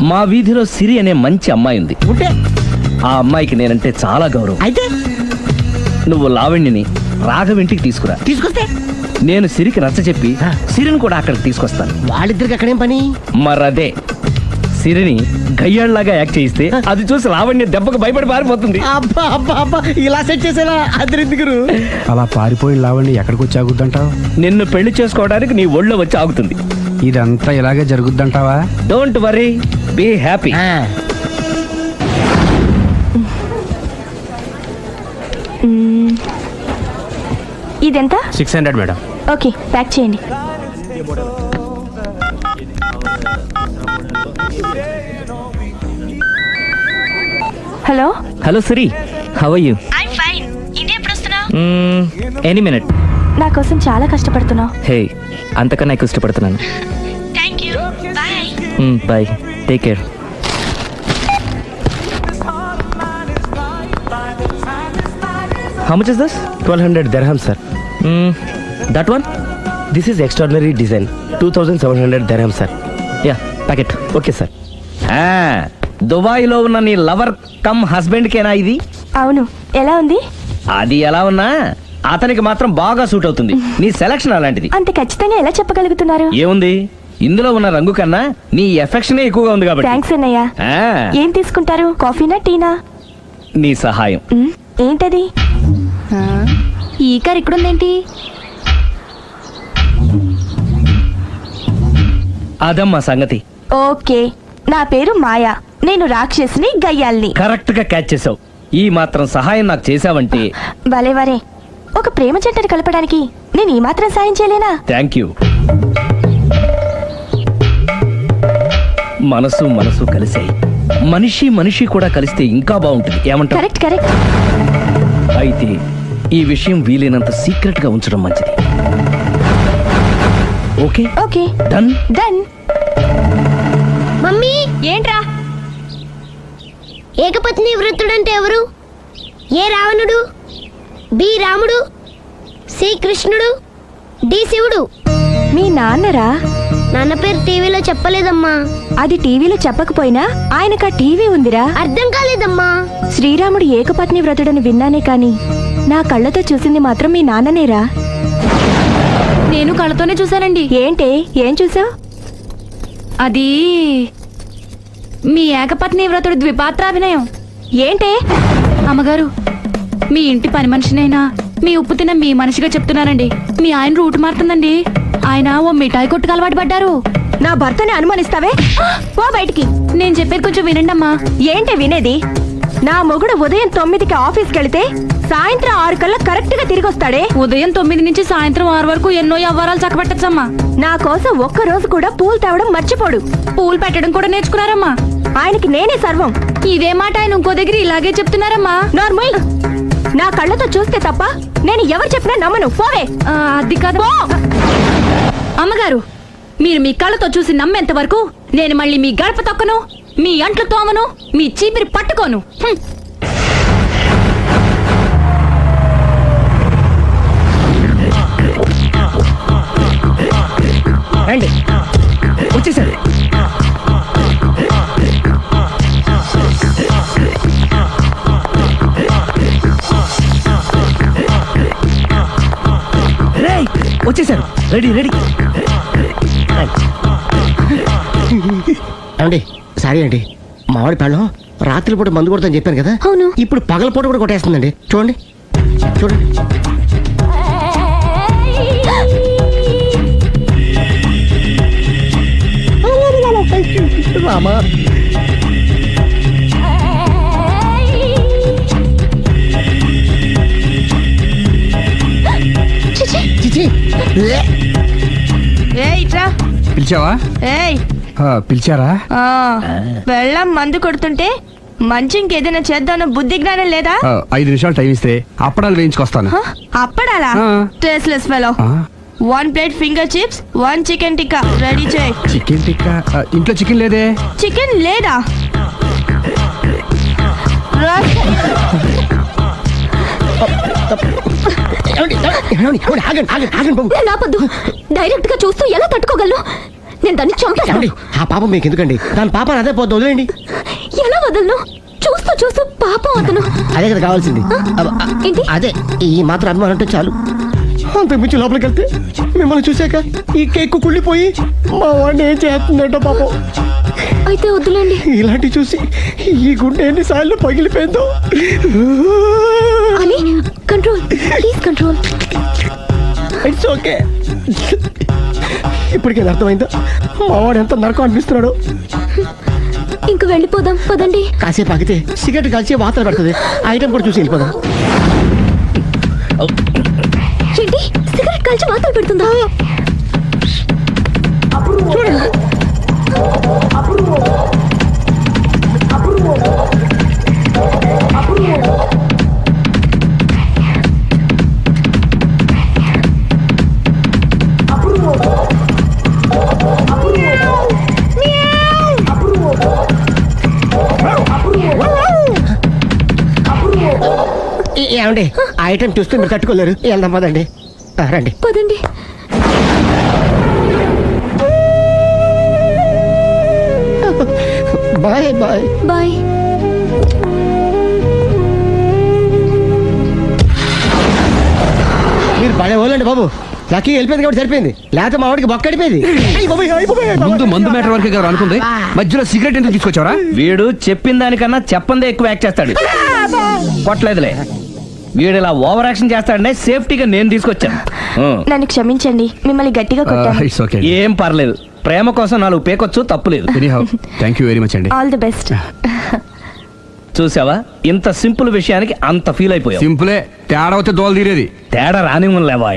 మా వీధిలో సిరి అనే మంచి అమ్మాయి ఉంది. ఉంటే ఆ అమ్మాయికి నేనంటే చాలా గౌరవం. అయితే నువ్వు లావణ్యని రాఘవింటికి తీసుకురా. తీసుకొస్తే నేను సిరికి నచ్చ చెప్పి సిరిని కూడా అక్కడికి తీసుకొస్తాను. వాళ్ళిద్దరికి అక్కడేం పని? మరదే సిరిని గయ్యాళ్ళలాగా యాక్ట్ చేయిస్తే అది చూసి లావణ్య దెబ్బకు భయపడి పారిపోతుంది. అబ్బా అబ్బా అబ్బా, ఇలా సెట్ చేసేలా అద్దరిందుకురు. అలా పారిపోయిన లావణ్ణి ఎక్కడికి వచ్చి ఆగుద్దంటావు? నిన్ను పెళ్లి చేసుకోవడానికి నీ ఒళ్ళో వచ్చి ఆగుతుంది. ఇదంతా ఇలాగే జరుగుద్దంటావా? Don't worry, be happy. ఇదెంత? 600 మేడం. ఓకే, ప్యాక్ చేయండి. Hello hello Siri, how are you? Any minute. నా కోసం చాలా కష్టపడుతున్నావు. హే, అంతకన్నా ఎక్కువ ఇష్టపడుతున్నాను. Bye, take care. How much is this? 1200 dirham, sir. That one? This is extraordinary design. 2700 dirham, sir. Yeah, packet. Okay, sir. దుబాయ్లో ఉన్న నీ లవర్ కమ్ హస్బెండ్ కేనా ఇది? అవును, ఎలా ఉంది? అది ఎలా ఉన్నా అతనికి మాత్రం బాగా సూట్ అవుతుంది. నీ సెలక్షన్ అలాంటిది. అంత ఖచ్చితంగా ఎలా చెప్పగలుగుతున్నారు? ఏముంది, ఇందులో ఉన్న రంగు కన్నా నీ ఎఫెక్షనే ఎక్కువగా ఉంది కాబట్టి. థ్యాంక్స్ అన్నయ్య. ఏం తీసుకుంటారు, కాఫీనా టీనా? నీ సహాయం. ఏంటది? ఈ కార్ ఇక్కడుందేంటి? అదమ్మా సంగతి. ఓకే, నా పేరు మాయా. నేను రాక్షసిని, గయ్యాల్ని. కరెక్ట్ గా క్యాచ్ చేసావు. ఈ మాత్రం సహాయం నాకు చేసావంటే. వలే వరే, ఒక ప్రేమ జంటను కలపడానికి నేను ఈ మాత్రం సాయం చేయలేనా? Thank you. మనసు మనసు కలిసాయి, మనిషి మనిషి కూడా కలిస్తే ఇంకా బాగుంటుంది. ఏమంటావు? Correct correct. అయితే ఈ విషయం వీలైనంత సీక్రెట్ గా ఉంచడం మంచిది. Okay okay, done done. Mummy, ఏంట్రా? ఏకపత్ని వృత్తుడంటే ఎవరు? ఏ రావణుడు, బి రాముడు, సి కృష్ణుడు, డి శివుడు. మీ నాన్నరా? నాన్న పేరు టీవీలో చెప్పలేదమ్మా. అది టీవీలో చెప్పకపోయినా ఆయనకా టీవీ ఉందిరా. అర్థం కాలేదమ్మా. శ్రీరాముడు ఏకపత్ని వ్రతుడని విన్నానే కాని నా కళ్ళతో చూసింది మాత్రం మీ నాన్ననేరా. నేను కళ్ళతోనే చూశానండి. ఏంటే, ఏం చూసావు? అది మీ ఏకపత్ని వ్రతుడు ద్విపాత్రాభినయం. ఏంటే? అమ్మగారు, మీ ఇంటి పని మనిషినైనా మీ ఉప్పు తిన్న మీ మనిషిగా చెప్తున్నానండి. మీ ఆయన రూట్ మారుతుందండి. ఆయన ఓ మిఠాయి కొట్టుకు అలవాటు పడ్డారు. నా భర్తని అనుమానిస్తావే, పో బయటికి. నేను చెప్పేది కొంచెం వినండమ్మా. ఏంటి వినేది? నా మొగుడు ఉదయం 9కి ఆఫీస్కి వెళితే సాయంత్రం 6 కల్లా కరెక్ట్ గా తిరిగి వస్తాడే. ఉదయం 9 నుంచి సాయంత్రం 6 వరకు ఎన్నో వ్యవహారాలు చక్కబెట్టచ్చమ్మా. నా కోసం ఒక్క రోజు కూడా పూలు తేవడం మర్చిపోడు. పూలు పెట్టడం కూడా నేర్చుకున్నారమ్మా. ఆయనకి నేనే సర్వం. ఇదే మాట ఆయన ఇంకో దగ్గర ఇలాగే చెప్తున్నారమ్మా. నార్మల్, నా కళ్ళతో చూస్తే తప్ప నేను ఎవరు చెప్పినా నమ్మను. పోవే. అది కాదు అమ్మగారు, మీరు మీ కళ్ళతో చూసి నమ్మేంత వరకు నేను మళ్ళీ మీ గడప తొక్కను, మీ అంట్లు తోమను, మీ చీపిరి పట్టుకోను. రండి, వచ్చేసారు. వచ్చేసారు. Ready ready. అండి, సారీ అండి, మామిడి పళ్ళం రాత్రిపూట మందు కొడతాను చెప్పాను కదా. అవును. ఇప్పుడు పగలపూట కూడా కొట్టేస్తుందండి. చూడండి చూడండి. రామా, చిచి. పిలిచావా? పిలిచారా? వెళ్ళం మందు కొడుతుంటే మంచి ఇంకేదైనా చేద్దామన్న బుద్ధి జ్ఞానం లేదా? 5 నిమిషాలు టైం ఇస్తే అప్పడాలు వేయించుకొస్తాను. అప్పడాలా? Tasteless fellow. 1 plate finger chips, 1 chicken tikka ready చేయి. చికెన్ టిక్కా? ఇంట్లో చికెన్ లేదే. చికెన్ లేదా? నేను ఆపొద్దు. డైరెక్ట్ గా చూస్తూ ఎలా తట్టుకోగలను? నేను దాన్ని చంపేస్తాను. ఆ పాపం మీకు ఎందుకండి? దాని పాప అదే పోతుంది, వదిలేండి. ఎలా వదలను? చూస్తూ చూస్తూ పాపం అతను. అదే కదా కావాల్సింది. ఏంటి? అదే ఈ మాత్రం అభిమానం అంటే చాలు. అంతకు మించి లోపలికి వెళ్తే మిమ్మల్ని చూసాక ఈ కేక్ కుళ్ళిపోయి మా వాడిని ఏం చేస్తుందంటో పాపం. అయితే వద్దులేండి. ఇలాంటి చూసి ఈ గుండె ఎన్నిసార్లు పగిలిపోయిందో. అని control, please control. It's okay. ఇప్పటికే అర్థమైందా మా వాడు ఎంత నరకం అనిపిస్తున్నాడు? ఇంక వెళ్ళిపోదాం పదండి. కాసేపు ఆగితే సిగరెట్ కాల్చి వాతలు పెడుతుంది. ఆ ఐటమ్ కూడా చూసి వెళ్ళిపోదాం. ఏంటి సిగరెట్ కాల్చి వాతలు పెడుతుందా? చూడండి. ఏమండి ఆ ఐటమ్ చూస్తే మీరు తట్టుకోలేరు. వెళ్దాం పదండి. రండి పదండి. Bye bye bye. మీరు పడే వాళ్ళండి బాబు. లక్కీ వెళ్ళిపోయింది కాబట్టి సరిపోయింది, లేకపోతే మా వాడికి బొక్క అడిపోయింది. ముందు మందు మ్యాటర్ వరకే కదా అనుకుంది, మధ్యలో సిగరెట్ ఎందుకు తీసుకొచ్చావరా? వీడు చెప్పిన దానికన్నా చెప్పందే ఎక్కువ యాక్ట్ చేస్తాడు. కొట్టలేదులే, వీడు ఇలా ఓవర్ యాక్షన్ చేస్తాడనే సేఫ్టీగా నేను తీసుకొచ్చాను. నన్ను క్షమించండి, మిమ్మల్ని గట్టిగా కొట్టాను. It's okay. ఏం పర్లేదు, ప్రేమ కోసం 4 పేకొచ్చు, తప్పులేదు. థ్యాంక్ యూ వెరీ మచ్ అండి. All the best. చూసావా, ఇంత సింపుల్ విషయానికి అంత ఫీల్ అయిపోయావు. సింపులే, తేడా వస్తే దోలు తీరేది. తేడా రానివ్వలేవా?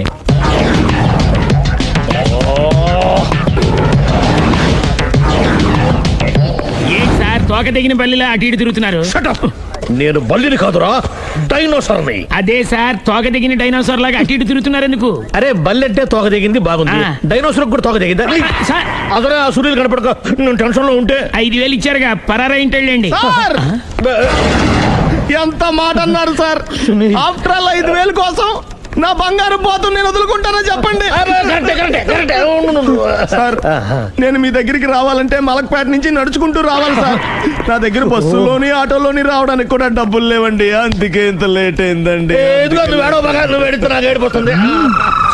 ఏం సార్ తోక తెగిన బల్లిలా అటు ఇటు తిరుగుతున్నారు? నేను బల్లిని కాదురా, డైనోసార్ని. అదే సార్, తోక తెగిన డైనోసార్ లాగా అటు ఇటు తిరుగుతున్నారు ఎందుకు? అరే బల్లెట్టే తోక తెగింది బాగుంది, డైనోసార్ కూడా తోక తెగిందా? అదరే ఆ సూర్యులు కనపడక నేను టెన్షన్ లో ఉంటే 5,000 ఇచ్చారుగా, పరారా ఇంటండి. ఎంత మాట అన్నారు సార్? ఆఫ్టర్ ఆల్ 5,000 కోసం నా బంగారు పోతు నేను వదులుకుంటానో చెప్పండి సార్. నేను మీ దగ్గరికి రావాలంటే మలక్పేట నుంచి నడుచుకుంటూ రావాలి సార్. నా దగ్గర బస్సులోని ఆటోలోని రావడానికి కూడా డబ్బులు లేవండి, అందుకే ఇంత లేట్ అయిందండి.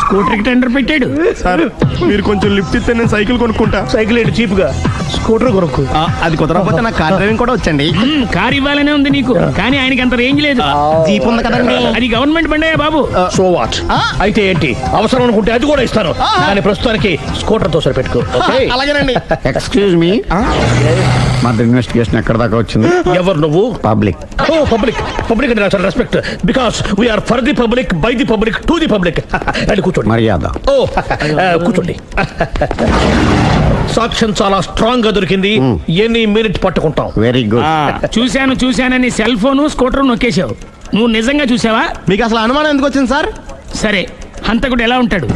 స్కూటర్ కి టెండర్ పెట్టాడు సార్. మీరు కొంచెం లిఫ్ట్ ఇస్తే నేను సైకిల్ కొనుక్కుంటా. సైకిల్ ఏంటి చీప్ గా, స్కూటర్ కొనుక్కు. అది కుదరకపోతే నాకు కార్ డ్రైవింగ్ కూడా వచ్చండి. కార్ ఇవ్వాలనే ఉంది నీకు, కానీ ఆయనకి అంత రేంజ్ లేదు. జీప్ ఉంది కదండి. అది గవర్నమెంట్ బండయా బాబు. So what? అయితే ఏంటి, అవసరం అనుకుంటే అది కూడా ఇస్తాను, కానీ ప్రస్తుతానికి స్కూటర్ తో సరిపెట్టుకో. అలాగేనండి. ఎక్స్క్యూజ్ మీ, మర్డర్ ఇన్వెస్టిగేషన్ ఎక్కడ దాకా వచ్చింది? ఎవరు నువ్వు? పబ్లిక్. ఓ పబ్లిక్. పబ్లిక్ అంటే నాకు respect, because we are for the public, by the public, to the public. అది కూర్చోండి. మర్యాద. ఓ కూర్చోండి. సాక్ష్యం చాలా స్ట్రాంగ్ గా దొరికింది, ఎన్ని మినిట్ పట్టుకుంటాం. Very good. చూశానని సెల్ ఫోన్ స్కూటర్ నొక్కేశావు, నువ్వు నిజంగా చూసావా? మీకు అసలు అనుమానం ఎందుకు వచ్చింది సార్? సరే, హంతకుడు ఎలా ఉంటాడు?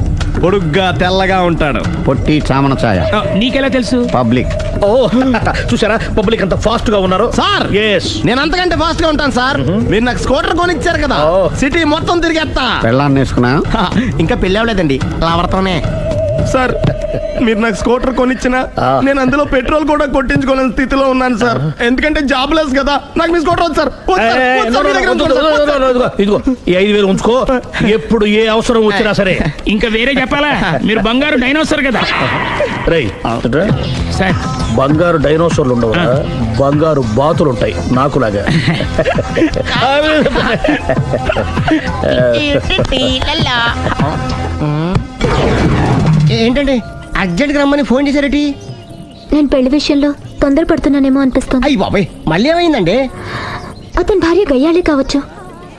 పొడుగ్గా తెల్లగా ఉంటాడు. పొట్టి చామన ఛాయ. నీకెలా తెలుసు? పబ్లిక్. ఓ చూసారా, పబ్లిక్ అంత ఫాస్ట్ గా ఉన్నారు సార్. ఎస్, నేను అంతకంటే ఫాస్ట్ గా ఉంటాను సార్. మీరు నాకు స్కూటర్ కొనిచ్చారు కదా, సిటీ మొత్తం తిరిగేస్తా. పెళ్ళాన్ని వేసుకున్నా? ఇంకా పెళ్ళి అవ్వలేదండి, లావర్తోనే. సార్ మీరు నాకు స్కూటర్ కొనిచ్చిన నేను అందులో పెట్రోల్ కూడా కొట్టించుకోలేని స్థితిలో ఉన్నాను సార్. ఎందుకంటే జాబ్ లెస్ కదా, నాకు మీ స్కూటర్ వద్దు సార్. ఇదిగో ఈ 5,000 ఉంచుకో, ఎప్పుడు ఏ అవసరం వచ్చినా సరే. ఇంకా వేరే చెప్పాలా, మీరు బంగారు డైనోసార్ కదా. రై సార్, బంగారు డైనోసార్లు ఉండవు, బంగారు బాతులు ఉంటాయి నాకులాగా. ఏంటండి అర్జెంట్ గా రమ్మని ఫోన్ చేశారటి? నేను పెళ్లి విషయంలో తొందరపడుతున్నానేమో అనిపిస్తుంది. అయ్యి బాబాయ్, మళ్ళీ ఏమైందండి? అతని భార్య గయ్యాళే కావచ్చు,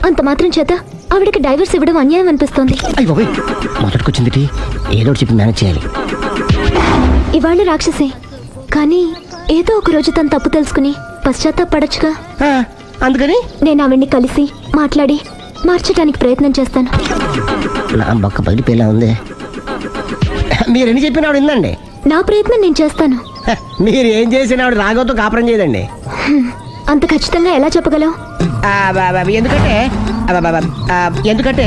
అంత మాత్రం చేత ఆవిడకి డైవర్స్ ఇవ్వడం అన్యాయం అనిపిస్తోంది. అయ్యి బాబాయ్, మొదటికొచ్చింది ఏదో చెప్పి మేనేజ్ చేయాలి. ఇవాళ రాక్షసి, కానీ ఏదో ఒక రోజు తను తప్పు తెలుసుకుని పశ్చాత్తాపడొచ్చుగా. అందుకని నేను ఆవిడ్ని కలిసి మాట్లాడి మార్చడానికి ప్రయత్నం చేస్తాను. నా బొక్క పగిలిపోయేలా ఉంది. మీరు ఎన్ని చెప్పిన ఆవిడ ఇందండి. నా ప్రయత్నం నేను చేస్తాను. మీరు ఏం చేసిన ఆవిడ రాగోతో కాపురం చేయదండి. అంత ఖచ్చితంగా ఎలా చెప్పగలవు? ఎందుకంటే ఎందుకంటే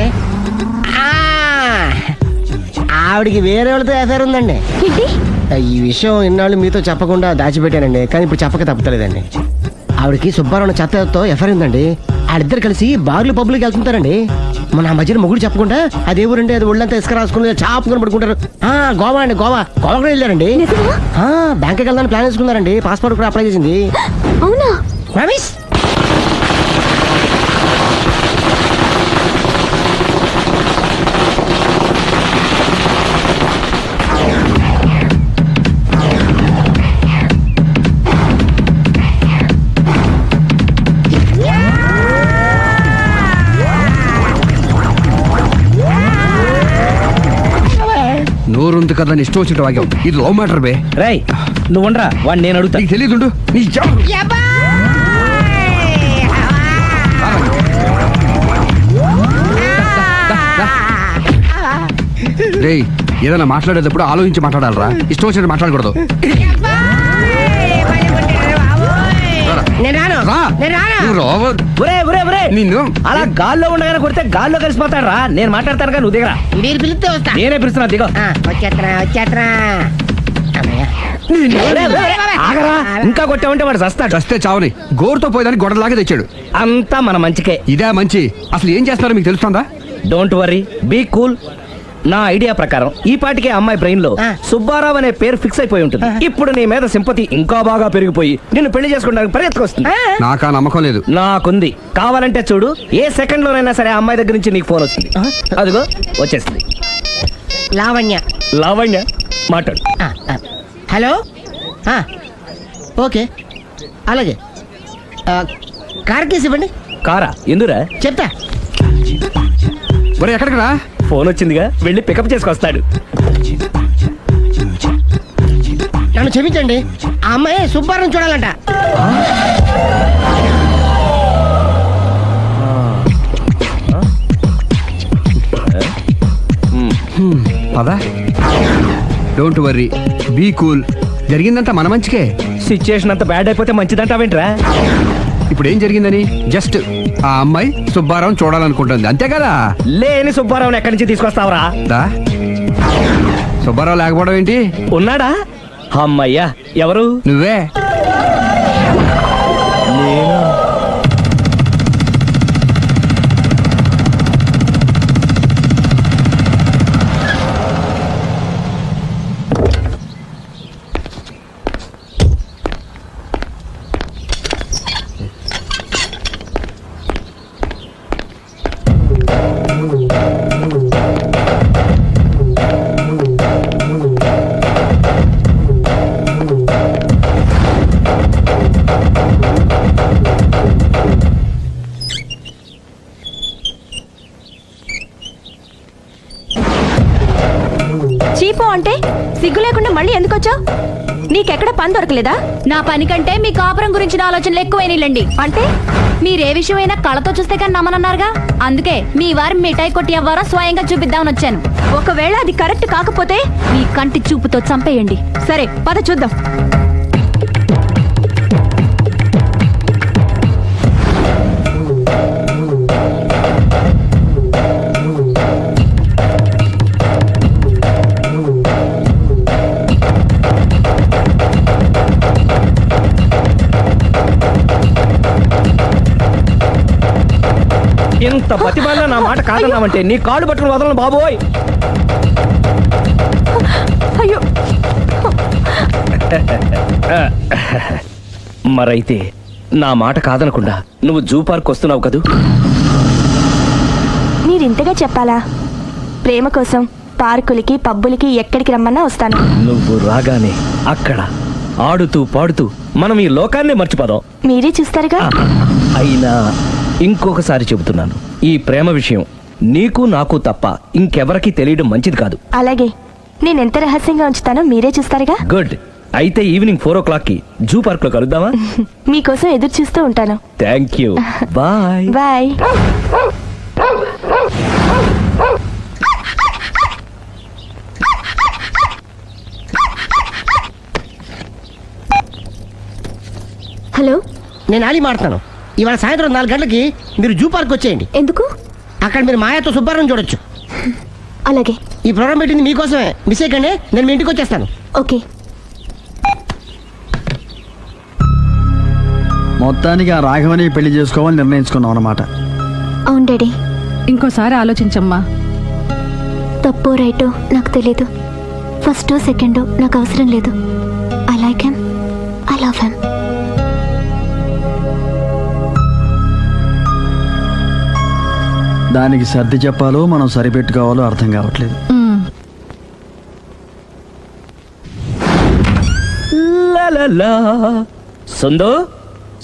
ఆ, ఆవిడికి వేరే వాళ్ళతో ఎఫైర్ ఉందండి. ఏంటి? ఈ విషయం ఇన్నాళ్ళు మీతో చెప్పకుండా దాచిపెట్టానండి, కానీ ఇప్పుడు చెప్పక తప్పలేదండి. ఆవిడకి సుబ్బారావు చెత్తతో ఎఫ్ఐఆర్ ఉందండి. వాళ్ళిద్దరు కలిసి బార్లు పబ్లిక్ వెళ్తుంటారండి. మన ఆ మధ్యన మొగుడు చెప్పకుండా అదే ఊరండి, అది ఒళ్ళంతా ఇసుక రాసుకుని చాపుకొని పడుకుంటారు. గోవా అండి, గోవా కూడా వెళ్ళారండి. బ్యాంక్కి వెళ్దాని ప్లాన్ వేసుకున్నారండి. పాస్పోర్ట్ కూడా అప్లై చేసింది. అవునా? రమేష్ నోరుంది కదా ఇష్టం వచ్చినట్టు వాక్యం. ఇది లవ్ మ్యాటర్ బే. రై నువ్వు ఉండరా, వాడిని నేను అడుగుతా. నీకు తెలియదుండు నీ రే, ఏదైనా మాట్లాడేటప్పుడు ఆలోచించి మాట్లాడాలరా, ఇష్టం వచ్చినట్టు మాట్లాడకూడదు. రా. నువ్వు రావు. నిన్ను అలా గాల్లో ఉండగానే కొడితే గాల్లో కలిసిపోతాడు రా. నేను మాట్లాడతాను కానీ నువ్వు దిగరా. మీరు పిలిస్తే వస్తా. నేనే పిలుస్తున్నా, దిగో. వచ్చేత్తరా ఆగరా, ఇంకా కొట్టామంటే వాడు చస్తాడు. చస్తే చావని గోరుతో పోయేదాన్ని గొడవలాగా తెచ్చాడు. అంతా మన మంచికే. ఇదే మంచి. అసలు ఏం చేస్తారో మీకు తెలుస్తుందా? Don't worry, be cool. నా ఐడియా ప్రకారం ఈ పాటికే అమ్మాయి బ్రెయిన్ లో సుబ్బారావు అనే పేరు ఫిక్స్ అయిపోయి ఉంటుంది. ఇప్పుడు నీ మీద సింపతి ఇంకా బాగా పెరిగిపోయి నిన్ను పెళ్లి చేసుకోవడానికి పరిగెత్తుకొస్తుంది. నాకా నమ్మకం లేదు. నాకుంది. కావాలంటే చూడు, ఏ సెకండ్ లోనైనా సరే ఆ అమ్మాయి దగ్గర నుంచి నీకు ఫోన్ వస్తుంది. అదిగో వచ్చేస్తుంది. లావణ్య. లావణ్య మాట్లాడు. హలో. ఓకే, అలాగే. కార్ కేసు ఇవ్వండి. కారా? ఎందురా? చెప్తా. ఒరే ఎక్కడికి రా? ఫోన్ వచ్చిందిగా, వెళ్ళి పికప్ చేసుకొస్తాడు. నన్ను క్షమించండి, ఆ అమ్మాయి సుబ్బారం చూడాలంట. పదా. Don't worry, be cool. జరిగిందంతా మన మంచికే. సిచ్యుయేషన్ అంత బ్యాడ్ అయిపోతే మంచిదంటావేంట్రా? ఇప్పుడు ఏం జరిగిందని జస్ట్ ఆ అమ్మాయి సుబ్బారావు చూడాలనుకుంటుంది, అంతే కదా. లేని సుబ్బారావుని ఎక్కడి నుంచి తీసుకొస్తావరా? సుబ్బారావు లేకపోవడం ఏంటి? ఉన్నాడా? అమ్మయ్యా, ఎవరు? నువ్వే. చీపో అంటే సిగ్గు లేకుండా మళ్ళీ ఎందుకు వచ్చావు? నీకెక్కడ పని దొరకలేదా? నా పని కంటే మీ కాపురం గురించిన ఆలోచనలు ఎక్కువైనాయిలండి. అంటే మీరే విషయమైనా కళ్ళతో చూస్తే కానీ నమ్మనన్నారుగా, అందుకే మీ వారి మిఠాయి కొట్టి అవ్వారా స్వయంగా చూపిద్దామని వచ్చాను. ఒకవేళ అది కరెక్ట్ కాకపోతే మీ కంటి చూపుతో చంపేయండి. సరే పద చూద్దాం. ఇంత బతిమాలినా నా మాట కాదన్నామంటే నీ కాళ్ళు పట్టుకుని వదలను బాబోయ్. అయ్యో, మరైతే నా మాట కాదనకుండా నువ్వు జూ పార్క్ వస్తున్నావు కదూ? మీరింతగా చెప్పాలా? ప్రేమ కోసం పార్కులకి పబ్బులకి ఎక్కడికి రమ్మన్నా వస్తాను. నువ్వు రాగానే అక్కడ ఆడుతూ పాడుతూ మనం ఈ లోకాన్ని మర్చిపోదాం. మీరే చూస్తారుగా. అయినా ఇంకొకసారి చెబుతున్నాను, ఈ ప్రేమ విషయం నీకు నాకు తప్ప ఇంకెవరికి తెలియడం మంచిది కాదు. అలాగే, నేను ఎంత రహస్యంగా ఉంచుతానో మీరే చూస్తారుగా. గుడ్. అయితే ఈవినింగ్ 4 o'clock జూ పార్క్ లో కలుద్దామా? మీకోసం ఎదురు చూస్తూ ఉంటాను. Thank you. Bye bye. Hello, నేను ఆలి మాట్లాడతాను. ఇవాళ సాయంత్రం 4 గంటలకి మీరు జూ పార్క్ వచ్చేయండి. ఎందుకు? అక్కడ మీరు మాయాతో సుబ్బారావు చూడొచ్చు. అలాగే. ఈ ప్రోగ్రామ్ పెట్టింది మీకోసమే. మిస్ అయ్యకండి, నేను మీ ఇంటికి వచ్చేస్తాను. ఓకే. మొత్తానికి ఆ రాఘవని పెళ్లి చేసుకోవాలని నిర్ణయించుకున్నాం అన్నమాట. అవును డాడీ. ఇంకోసారి ఆలోచించమ్మా. తప్పో రైటో నాకు తెలీదు. ఫస్టో సెకండో నాకు అవసరం లేదు. I like him, I love him. దానికి సర్ది చెప్పాలో మనం సరిపెట్టుకోవాలో అర్థం కావట్లేదు. సందో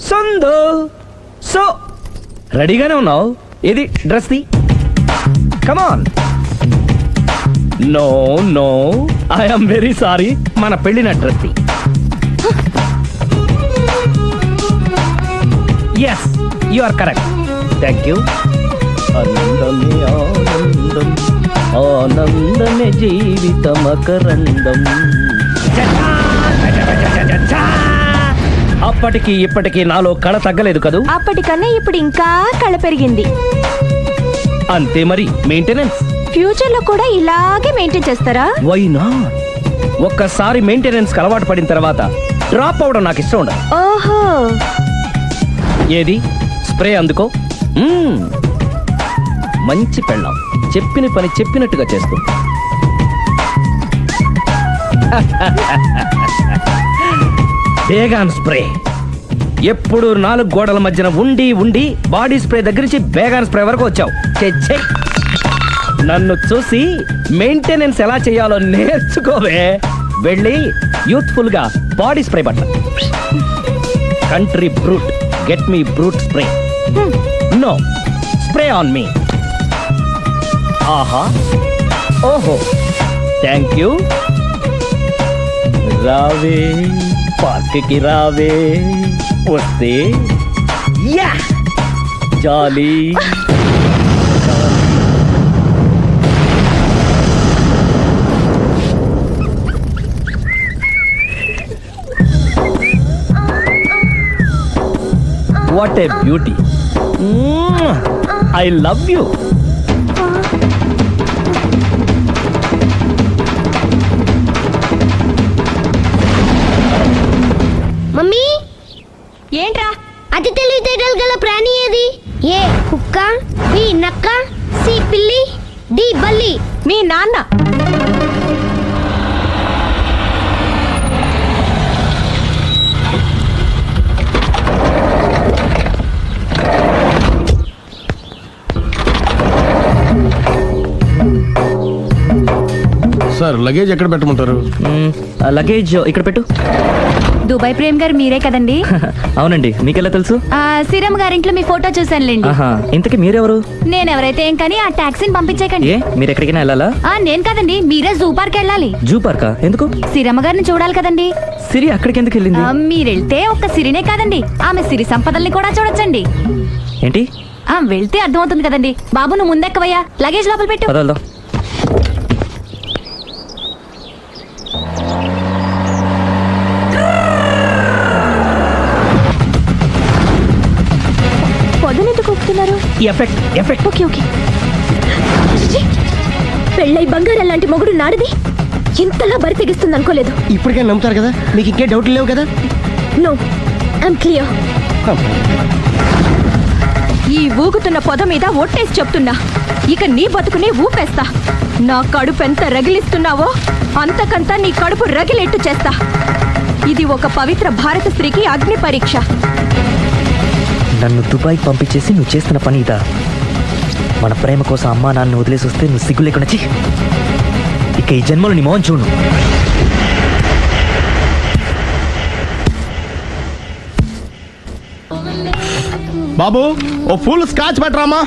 సందో సో రెడీగానే ఉన్నావు? ఏది డ్రెస్ ది? Come on. No no, I'm very sorry, మన పెళ్ళిన డ్రెస్ ది. Yes, you are correct. Thank you. ఆనందమే ఆనందం, ఆనందమే జీవితమకరందం. అప్పటికి ఇప్పటికి నాలో కళ తగ్గలేదు కదూ? అప్పటికన్నా ఇప్పుడు ఇంకా కళ పెరిగింది. అంతే మరి, మెయింటెనెన్స్. ఫ్యూచర్ లో కూడా ఇలాగే మెయింటైన్ చేస్తారా? Why not? ఒక్కసారి మెయింటెనెన్స్ అలవాటు పడిన తర్వాత డ్రాప్ అవడం నాకు ఇష్టం ఉండదు. ఓహో. ఏది స్ప్రే అందుకో. మంచి పెళ్ళాం, చెప్పిన పని చెప్పినట్టుగా చేస్తూ. Baygon spray. ఎప్పుడు 4 గోడల మధ్యన ఉండి ఉండి బాడీ స్ప్రే దగ్గర నుంచి బేగాన్ స్ప్రే వరకు వచ్చావు. ఛే, నన్ను చూసి మెయింటెనెన్స్ ఎలా చేయాలో నేర్చుకోవే. వెళ్ళి యూత్ఫుల్ గా బాడీ స్ప్రే పట్ల. Country brute, get me brute spray. No, spray on me. ఆహా, ఓహో, థ్యాంక్ యూ. రావే పార్క్కి రావే, వస్తే యా jolly. What a beauty. I love you. Mummy, ఏంట్రా? అతి తెలివితేటలు గల ప్రాణి ఏది? ఏ కుక్క, బి నక్క, సి పిల్లి, డి బల్లి. మీ నాన్న. సార్, లగేజ్ ఎక్కడ పెట్టమంటారు? లగేజ్ ఇక్కడ పెట్టు. దుబాయ్ ప్రేమ్ గారు మీరే కదండి? అవునండి, మీకెలా తెలుసు? శ్రీరామ్ గారింట్లో మీ ఫోటో చూసానులేండి. ఇంతకీ మీరెవరు? నేనెవరైతే ఏం కానీ ఆ టాక్సీని పంపించేకండి. ఏ, మీరు ఎక్కడికైనా వెళ్ళాలా? నేను కదండి, మీరే జూ పార్క్ వెళ్ళాలి. జూ పార్కా? ఎందుకు? సిరమ్మ గారిని చూడాలి కదండి. సిరి అక్కడికి ఎందుకు వెళ్ళింది? మీరెళ్తే ఒక్క సిరినే కాదండి, ఆమె సిరి సంపదల్ని కూడా చూడొచ్చండి. ఏంటి? వెళ్తే అర్థమవుతుంది కదండి. బాబు నువ్వు ముందెక్కవయ్యా, లగేజ్ లోపల పెట్టు. పదవల్దాం. పొద్దునెందుకు ఒప్పుతున్నారు? ఎఫెక్ట్. Okay okay. పెళ్ళై బంగారం లాంటి మొగుడు నాడిది ఇంతలా బరి తెగిస్తుంది అనుకోలేదు. ఇప్పటికే నమ్ముతారు కదా, మీకు ఇంకే డౌట్లు లేవు కదా? No, I'm clear. ఈ ఊగుతున్న పొద మీద ఒట్టేసి చెప్తున్నా, ఇక నీ బతుకునే ఊపేస్తా. నా కడుపు ఎంత రగిలిస్తున్నావో అంతకంతా నీ కడుపు రగిలేట్టు చేస్తా. ఇది ఒక పవిత్ర భారత స్త్రీకి అగ్ని పరీక్ష. నన్ను దుబాయ్ పంపించేసి నువ్వు చేస్తున్న పని ఇదా? మన ప్రేమ కోసం అమ్మా నాన్న వదిలేసి వస్తే నువ్వు సిగ్గు లేకుండా ఇక ఈ జన్మలో నీ మోహన్ చూడు. బాబు, ఓ ఫుల్ స్కాచ్ పెట్టరామా.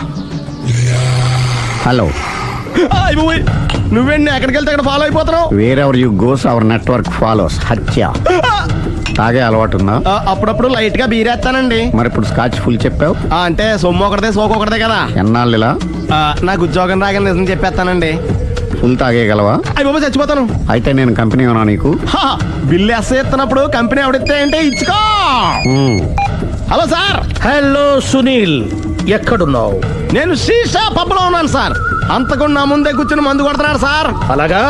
హలో. నువ్వేంటి ఎక్కడికి వెళ్తే అక్కడ ఫాలో అయిపోతున్నావు? Wherever you goes our network follows. హత్య. తాగే అలవాటు ఉందా? అప్పుడప్పుడు లైట్ గా బీరేస్తానండి. మరి ఇప్పుడు స్కాచ్ ఫుల్ చెప్పావు అంటే సొమ్ము ఒకటిదే సోకు ఒకటిదే కదా. ఎన్నాళ్ళు ఇలా? నాకు ఉద్యోగం రాగానే నిజం చెప్పేస్తానండి. ఫుల్ తాగేయగలవా? అయ్యి బాబు చచ్చిపోతాను. అయితే నేను కంపెనీ ఉన్నా నీకు? బిల్లు ఎస్ ఎత్తున్నప్పుడు కంపెనీ ఎవడిస్తే అంటే ఇచ్చుకో. Hello sir. హలో సునీల్, ఎక్కడున్నావు? నేను శీషా పబ్లో ఉన్నాను సార్. అంతకుండా నా ముందే కూర్చుని మందు కొడుతున్నాడు సార్. అలాగా,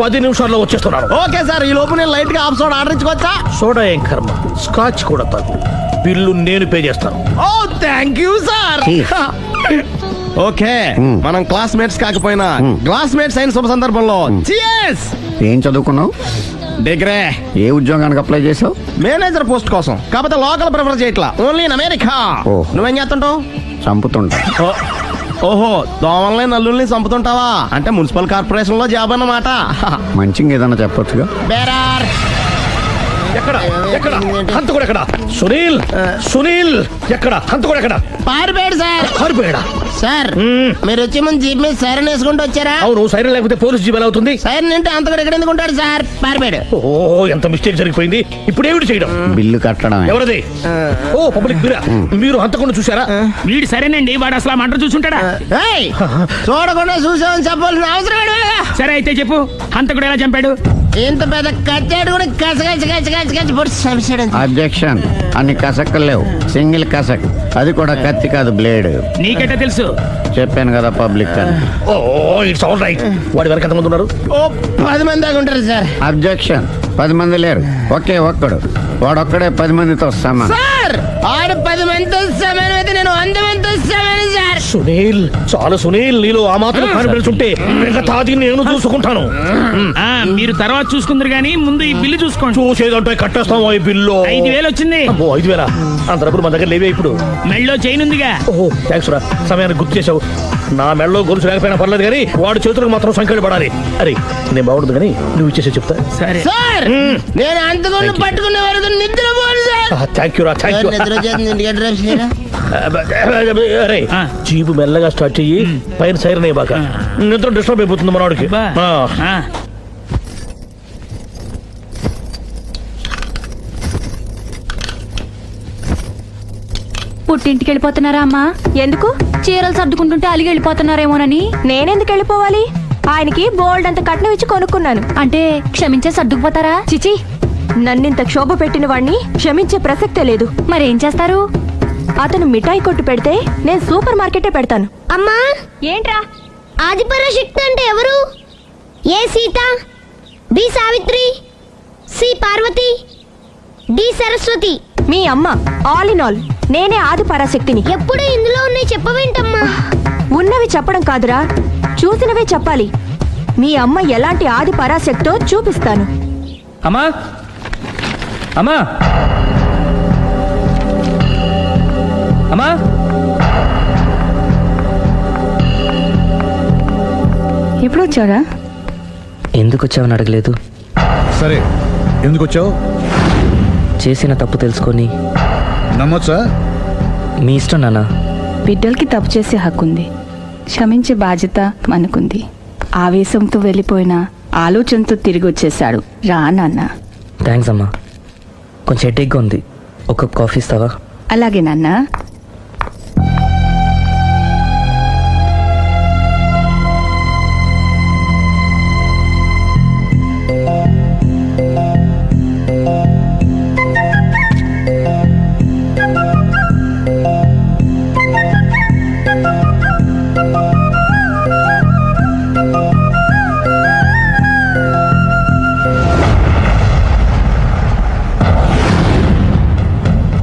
10 నిమిషాల్లో వచ్చేస్తున్నాను. ఓకే సార్, ఈ లోపు నేను లైట్ గా ఆఫ్ సోడా ఆర్డర్ ఇచ్చుకోవచ్చా? సోడా ఏం కర్మ, స్కాచ్ కూడా తాగు. బిల్లు నేను పే చేస్తాను. ఓ థ్యాంక్ యూ సార్. ఓకే, మనం క్లాస్మేట్స్ కాకపోయినా క్లాస్మేట్స్ అయిన శుభ సందర్భంలో cheers. ఏం చదువుకున్నావు? డిగ్రీ. ఏ ఉద్యోగానికి అప్లై చేసావు? మేనేజర్ పోస్ట్ కోసం, కాకపోతే లోకల్ ప్రిఫర్ చేయట్లా, ఓన్లీ ఇన్ అమెరికా. ఓ. నువ్వేం చేస్తుంటావు? చంపుతుంటా. ఓహో, దోమల్ని నల్లుల్ని చంపుతుంటావా? అంటే మున్సిపల్ కార్పొరేషన్ లో జాబ్ అన్నమాట. మంచిగా ఏదైనా చెప్పొచ్చుగా. బేరార్. ఎక్కడ ఎక్కడ హంతకుడు ఎక్కడ? సునీల్, సునీల్ ఎక్కడ? హంతకుడు ఎక్కడ? పారిపోయాడు సార్. కారిపోయాడా? సార్ మీరు వచ్చే ముందు జీప్ మీద సైరన్ వేసుకుంటూ వచ్చారా? అవును, సైరన్ లేకపోతే పోలీస్ జీబ్ ఎలా అవుతుంది? సైరన్ అంటే అంతగా ఎక్కడ ఎందుకు ఉంటాడు సార్? పారిపోయాడు. ఓ, ఎంత మిస్టేక్ జరిగిపోయింది. ఇప్పుడు ఏమిటి చేయడం? బిల్లు కట్టడమే. ఎవరది? ఓ, పబ్లిక్ మీరా? మీరు హంతకుండా చూసారా? వీడు సరేనండి, వాడు అసలు మంట చూసుంటాడా? ఏయ్, చూడకుండా చూసామని చెప్పాల్సిన అవసరం ఏంటి? సరే అయితే చెప్పు, హంతకుడు ఎలా చంపాడు? ఇంత పెద్ద కచ్చాడు కూడా కచ్చ పొడి సమస్య. అబ్జెక్షన్. అన్ని కసక్కలు లేవు, సింగిల్ కసక్. అది కూడా కత్తి కాదు, బ్లేడ్. నీకెట్టా తెలుసు? చెప్పాను కదా పబ్లిక్ అని. ఓ, ఇట్స్ ఆల్ రైట్. వాడి వెనక ఎంతమంది ఉన్నారు? ఓ 10 మంది దాకా ఉంటారు సార్. అబ్జెక్షన్. 10 మంది లేరు, ఒకే ఒక్కడు. వాడొక్కడే 10 మందితో సమానం. సార్ ఆడు 10 మందితో సమానం అయితే నేను 100 మందితో సమానం సార్. సునీల్, చాలు సునీల్, నీలో ఆ మాత్రం కాన్ఫిడెన్స్ ఉంటే మిగతాది నేను చూసుకుంటాను. మీరు తర్వాత చూసుకుందరు గానీ ముందు ఈ బిల్లు చూసుకోండి. చూసేదంటే కట్టేస్తాం ఈ బిల్లు. 5,000 వచ్చింది. 5,000? అంత డబ్బులు మన దగ్గర లేవే ఇప్పుడు. మెళ్ళో చైన్ ఉందిగా. ఓహో, థ్యాంక్స్ రా, సమయానికి గుర్తు చేసావు. నా మెడలో గొలుసు లేకపోయినా పర్లేదు కానీ వాడి చేతులకు మాత్రం సంఖ్యలు పడాలి. అరే, నేను బాగుంటుంది కానీ నువ్వు ఇచ్చేసే చెప్తా. సరే సార్ నేను అంతకుండా పట్టుకునే వరకు నిద్రపోను సార్. థ్యాంక్ యూ రా, థ్యాంక్ యూ. నిద్ర వచ్చేస్తుంది, ఇంటికి డ్రైవ్ చేయరా? అరే, జీబు మెల్లగా స్టార్ట్ చెయ్యి, పైన సైరన్ అయ్యాక నిద్ర డిస్టర్బ్ అయిపోతుంది మనవాడికి. పుట్టింటికి వెళ్ళిపోతున్నారా అమ్మా? ఎందుకు? చీరలు సర్దుకుంటుంటే అలిగి వెళ్ళిపోతున్నారేమోనని. నేనెందుకు వెళ్ళిపోవాలి? ఆయనకి బోల్డ్ అంత కట్నం ఇచ్చి కొనుక్కున్నాను. అంటే క్షమించే సర్దుకుపోతారా? చిచి, నన్నింత క్షోభ పెట్టిన వాణ్ణి క్షమించే ప్రసక్తే లేదు. మరేం చేస్తారు? అతను మిఠాయి కొట్టు పెడితే నేను సూపర్ మార్కెటే పెడతాను. అమ్మా, ఏంట్రా? ఆదిపరాశక్తి అంటే ఎవరు? A Sita, B Savitri, C Parvati, D Saraswati. మీ అమ్మ. ఆల్ ఇన్ ఆల్ నేనే ఆది పరాశక్తిని. ఎప్పుడు ఇందులో ఉన్నాయి చెప్పవేంటమ్మా? ఉన్నవి చెప్పడం కాదురా, చూసినవే చెప్పాలి. మీ అమ్మ ఎలాంటి ఆది పరాశక్తో చూపిస్తాను. అమ్మా, అమ్మా, అమ్మా. ఎప్పుడు వచ్చారా? ఎందుకు వచ్చావని అడగలేదు. సరే, ఎందుకు వచ్చావు? చేసిన తప్పు తెలుసుకొని నమ్మొచ్చా? మీ ఇష్టం నాన్న. బిడ్డలకి తప్పు చేసే హక్కు ఉంది, క్షమించే బాధ్యత మనకుంది. ఆవేశంతో వెళ్ళిపోయిన ఆలోచనతో తిరిగి వచ్చేశాడు. రా నాన్న. థ్యాంక్స్ అమ్మా. కొంచెం హెడేక్గా ఉంది, ఒక కాఫీ ఇస్తావా? అలాగే నాన్న.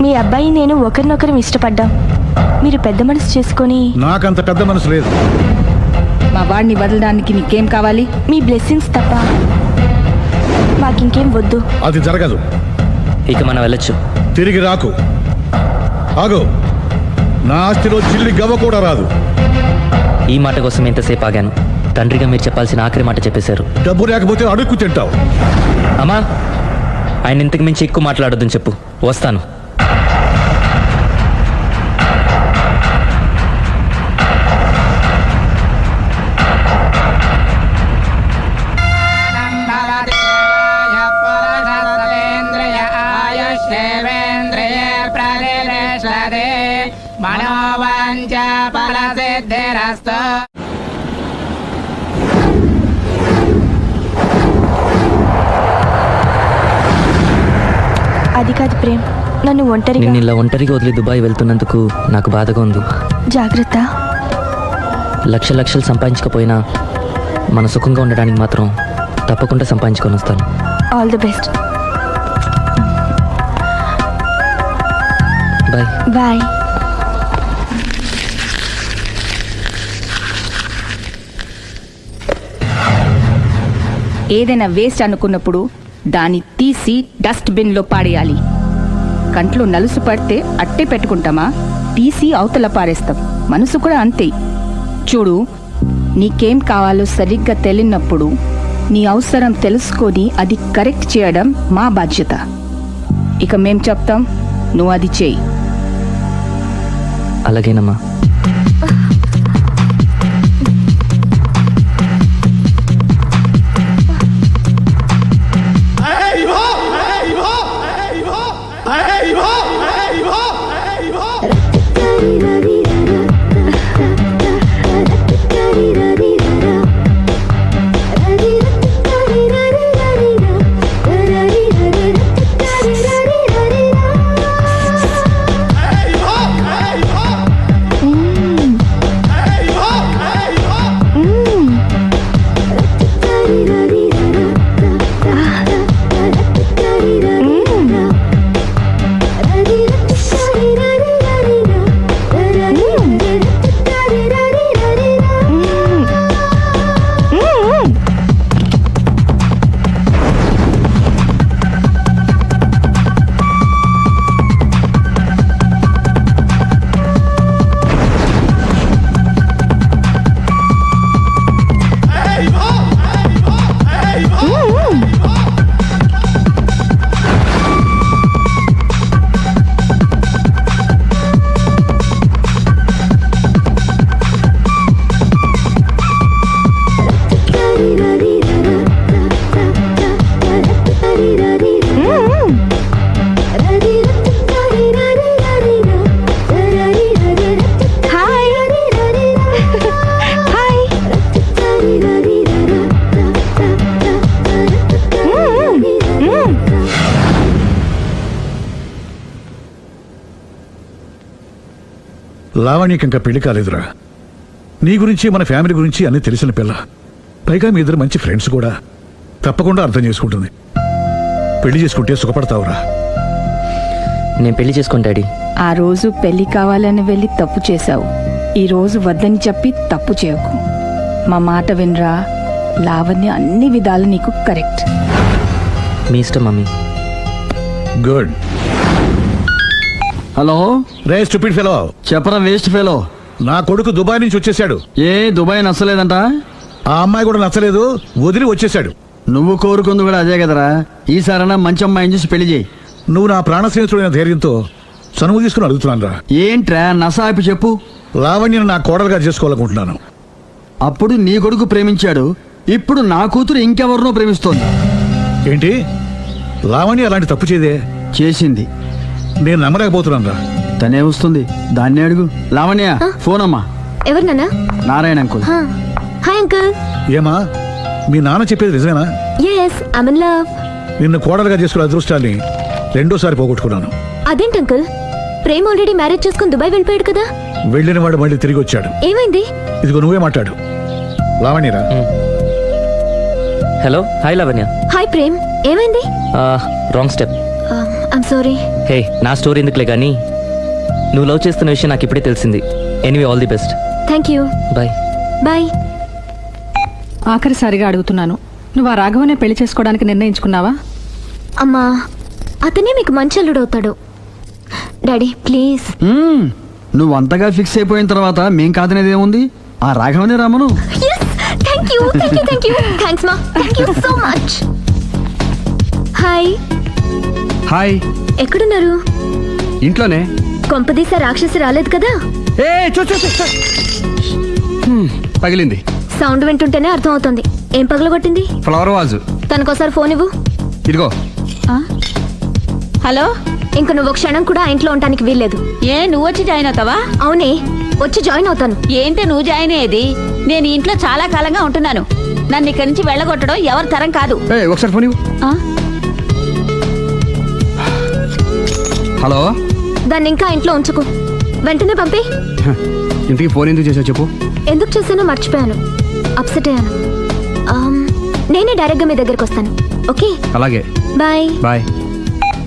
మీ అబ్బాయి నేను ఒకరినొకరు ఇష్టపడ్డాం. మీరు పెద్ద మనసు చేసుకొని. నాకంత పెద్ద మనసు లేదు. మా వాడిని వదలడానికి నీకేం కావాలి? మీ బ్లెస్సింగ్స్ తప్ప మాకింకేం వద్దు. అది జరగదు. ఇక మనం వెళ్ళొచ్చు. తిరిగి రాకు. ఆగు. నా ఆస్తిలో చిల్లి గవ్వ కూడా రాదు. ఈ మాట కోసం ఎంతసేపు ఆగాను. తండ్రిగా మీరు చెప్పాల్సిన ఆఖరి మాట చెప్పేశారు. డబ్బు లేకపోతే అడుక్కు తింటావు. అమ్మా, ఆయన ఇంతకు మించి ఎక్కువ మాట్లాడొద్దని చెప్పు. వస్తాను. అది కాదు ప్రేమ్, నన్ను ఒంటరిగా నిన్ను ఇలా ఒంటరిగా వదిలి దుబాయ్ వెళ్తున్నందుకు నాకు బాధగా ఉంది. జాగ్రత్త. లక్షలు సంపాదించకపోయినా మన సుఖంగా ఉండడానికి మాత్రం తప్పకుండా సంపాదించుకొని వస్తాను. All the best. Bye. Bye. ఏదైనా వేస్ట్ అనుకున్నప్పుడు దాన్ని తీసి డస్ట్బిన్ లో పాడేయాలి. కంట్లో నలుసు పడితే అట్టే పెట్టుకుంటామా, తీసి అవతల పారేస్తాం. మనసు కూడా అంతే. చూడు, నీకేం కావాలో సరిగ్గా తెలియనప్పుడు నీ అవసరం తెలుసుకొని అది కరెక్ట్ చేయడం మా బాధ్యత. ఇక మేం చెప్తాం, నువ్వు అది చేయి. అలాగేనమ్మా. లావణ్యకి ఇంకా పెళ్లి కాలేదురా. నీ గురించి మన ఫ్యామిలీ గురించి అన్ని తెలిసిన పిల్ల. పైగా మీ ఇద్దరు మంచి ఫ్రెండ్స్ కూడా. తప్పకుండా అర్థం చేసుకుంటుంది. పెళ్లి చేసుకుంటే సుఖపడతావురా. నేను పెళ్లి చేసుకోను డాడీ. ఆ రోజు పెళ్లి కావాలని వెళ్ళి తప్పు చేశావు. ఈ రోజు వద్దని చెప్పి తప్పు చేయకు. మా మాట వినరా. లావణ్య అన్ని విధాలు నీకు కరెక్ట్. మీ ఇష్టం మమ్మీ. గుడ్. హలో, రే స్టూపిడ్ ఫెలో. చెప్పరా వేస్ట్ ఫెలో. నా కొడుకు దుబాయ్ నుంచి వచ్చేసాడు. ఏ దుబాయ్ నచ్చలేదంట? ఆ అమ్మాయి కూడా నచ్చలేదు, వదిలి వచ్చేసాడు. నువ్వు కోరుకుంది కూడా అదే కదరా. ఈసారైనా మంచి అమ్మాయిని చూసి పెళ్లి చేయి. నువ్వు నా ప్రాణ స్నేహితుడైన ధైర్యంతో చనువు తీసుకుని అడుగుతున్నాను రా. ఏంట్రా నసాపి చెప్పు. లావణ్యను నా కోడలుగా చేసుకోవాలనుకుంటున్నాను. అప్పుడు నీ కొడుకు ప్రేమించాడు, ఇప్పుడు నా కూతురు ఇంకెవరినో ప్రేమిస్తోంది. ఏంటి? లావణ్య అలాంటి తప్పు చేయదే. చేసింది. నేను నమ్మలేకపోతున్నాను రా. తనే వస్తుంది, దాన్నే అడుగు. లావణ్య, ఫోన్ అమ్మా. ఎవరు నాన్న? నారాయణ అంకుల్. Hi uncle. ఏమా, మీ నాన్న చెప్పేది నిజమేనా? Yes, I'm in love. నిన్ను కోడలుగా చేసుకునే అదృష్టాన్ని రెండోసారి పోగొట్టుకున్నాను. అదేంటి అంకుల్, ప్రేమ్ ఆల్రెడీ మ్యారేజ్ చేసుకుని దుబాయ్ వెళ్ళిపోయాడు కదా. వెళ్ళిన వాడు మళ్ళీ తిరిగి వచ్చాడు. ఏమైంది? ఇదిగో నువ్వే మాట్లాడు. లావణ్యరా. Hello. Hi Lavanya. Hi Prem, ఏమైంది? Wrong step. I'm sorry. Hey, నా స్టోరీ ఎందుకులే కానీ నువ్వు లవ్ చేస్తున్న విషయం నాకు ఇప్పుడే తెలిసింది. Anyway, all the best. Thank you. Bye. Bye. ఆఖరిసారిగా అడుగుతున్నాను, నువ్వు ఆ రాఘవనే పెళ్లి చేసుకోవడానికి నిర్ణయించుకున్నావా? అమ్మా, అతనే మీకు మంచి అల్లుడవుతాడు. Daddy please. నువ్వు అంతగా ఫిక్స్ అయిపోయిన తర్వాత మేం కాదనేది ఏముంది? ఆ రాఘవనే రామను. Thank you, thank you, thank you. Thanks మా, thank you so much. Hi. Hi. ఎక్కడున్నారు? ఇంట్లోనే. కొంపదీస రాక్షసి రాలేదు కదా? ఏ పగిలింది. సౌండ్ వింటుంటేనే అర్థం అవుతుంది. ఏం పగలగొట్టింది? Flower vase. తనకోసారి ఫోన్ ఇవ్వు. ఇదిగో. హలో. ఇంక నువ్వు క్షణం కూడా ఆ ఇంట్లో ఉండడానికి వీల్లేదు. ఏ, నువ్వు వచ్చి జాయిన్ అవుతావా? అవునే, వచ్చి జాయిన్ అవుతాను. ఏంటి నువ్వు జాయిన్ అయ్యేది? నేను ఈ ఇంట్లో చాలా కాలంగా ఉంటున్నాను. నన్ను ఇక్కడి నుంచి వెళ్ళగొట్టడం ఎవరి తరం కాదు. ఒకసారి ఫోన్ ఇవ్వు. హలో. దాన్ని ఇంకా ఇంట్లో ఉంచుకో, వెంటనే పంపి. హ, ఇంతకీ ఫోన్ ఎందుకు చేసావు చెప్పు. ఎందుకు చేశానో మర్చిపోయాను, అప్సెట్ అయ్యాను. నేనే డైరెక్ట్గా మీ దగ్గరికి వస్తాను. ఓకే, అలాగే, బాయ్. బాయ్.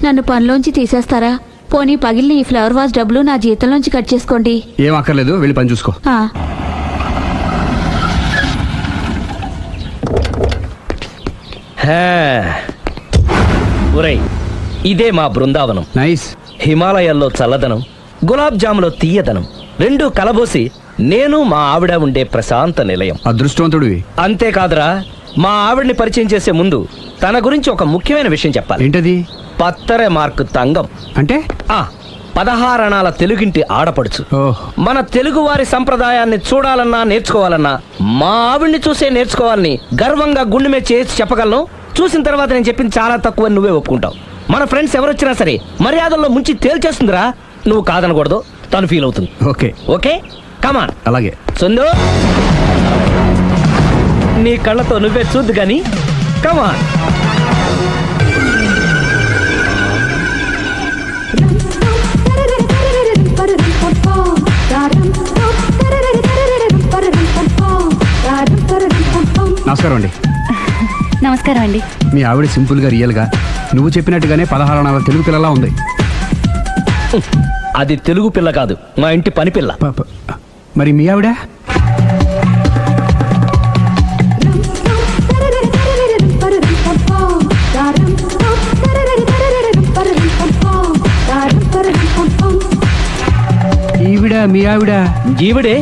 నన్ను పనిలోంచి తీసేస్తారా? పోనీ పగిలిన ఈ ఫ్లవర్ వాజ్ డబ్బులు నా జీతంలోంచి కట్ చేసుకోండి. ఏం అక్కర్లేదు, వెళ్ళి పని చూసుకో. ఒరేయ్, ఇదే మా బృందావనం. నైస్. హిమాలయాల్లో చల్లదనం, గులాబ్ జాములో తీయదనం రెండు కలబోసి నేను మా ఆవిడ ఉండే ప్రశాంత నిలయం. అదృష్టవంతుడివి. అంతేకాదురా, మా ఆవిడ్ని పరిచయం చేసే ముందు తన గురించి ఒక ముఖ్యమైన విషయం చెప్పాలి. ఏంటది? పత్తరె మార్కు తంగం అంటే 16 అణాల తెలుగింటి ఆడపడుచు. మన తెలుగు వారి సంప్రదాయాన్ని చూడాలన్నా నేర్చుకోవాలన్నా మా ఆవిడ్ని చూసే నేర్చుకోవాలని గర్వంగా గుండె మీద చేసి చెప్పగలను. చూసిన తర్వాత నేను చెప్పింది చాలా తక్కువ, నువ్వే ఒప్పుకుంటావు. మన ఫ్రెండ్స్ ఎవరొచ్చినా సరే మర్యాదల్లో ముంచి తేల్చేస్తుందిరా. నువ్వు కాదనకూడదు, తను ఫీల్ అవుతుంది. ఓకే ఓకే, కమాన్. అలాగే. సందు, నీ కళ్ళతో నువ్వే చూద్దు గాని కమాన్. నమస్కారం అండి. నమస్కారం అండి. మీ ఆవిడ సింపుల్ గా రియల్ గా నువ్వు చెప్పినట్టుగానే 16 అణాల తెలుగు పిల్లలా ఉంది. అది తెలుగు పిల్ల కాదు, మా ఇంటి పని పిల్ల. మరి మీ ఆవిడ? ఈవిడ మీ ఆవిడ? ఈవిడే,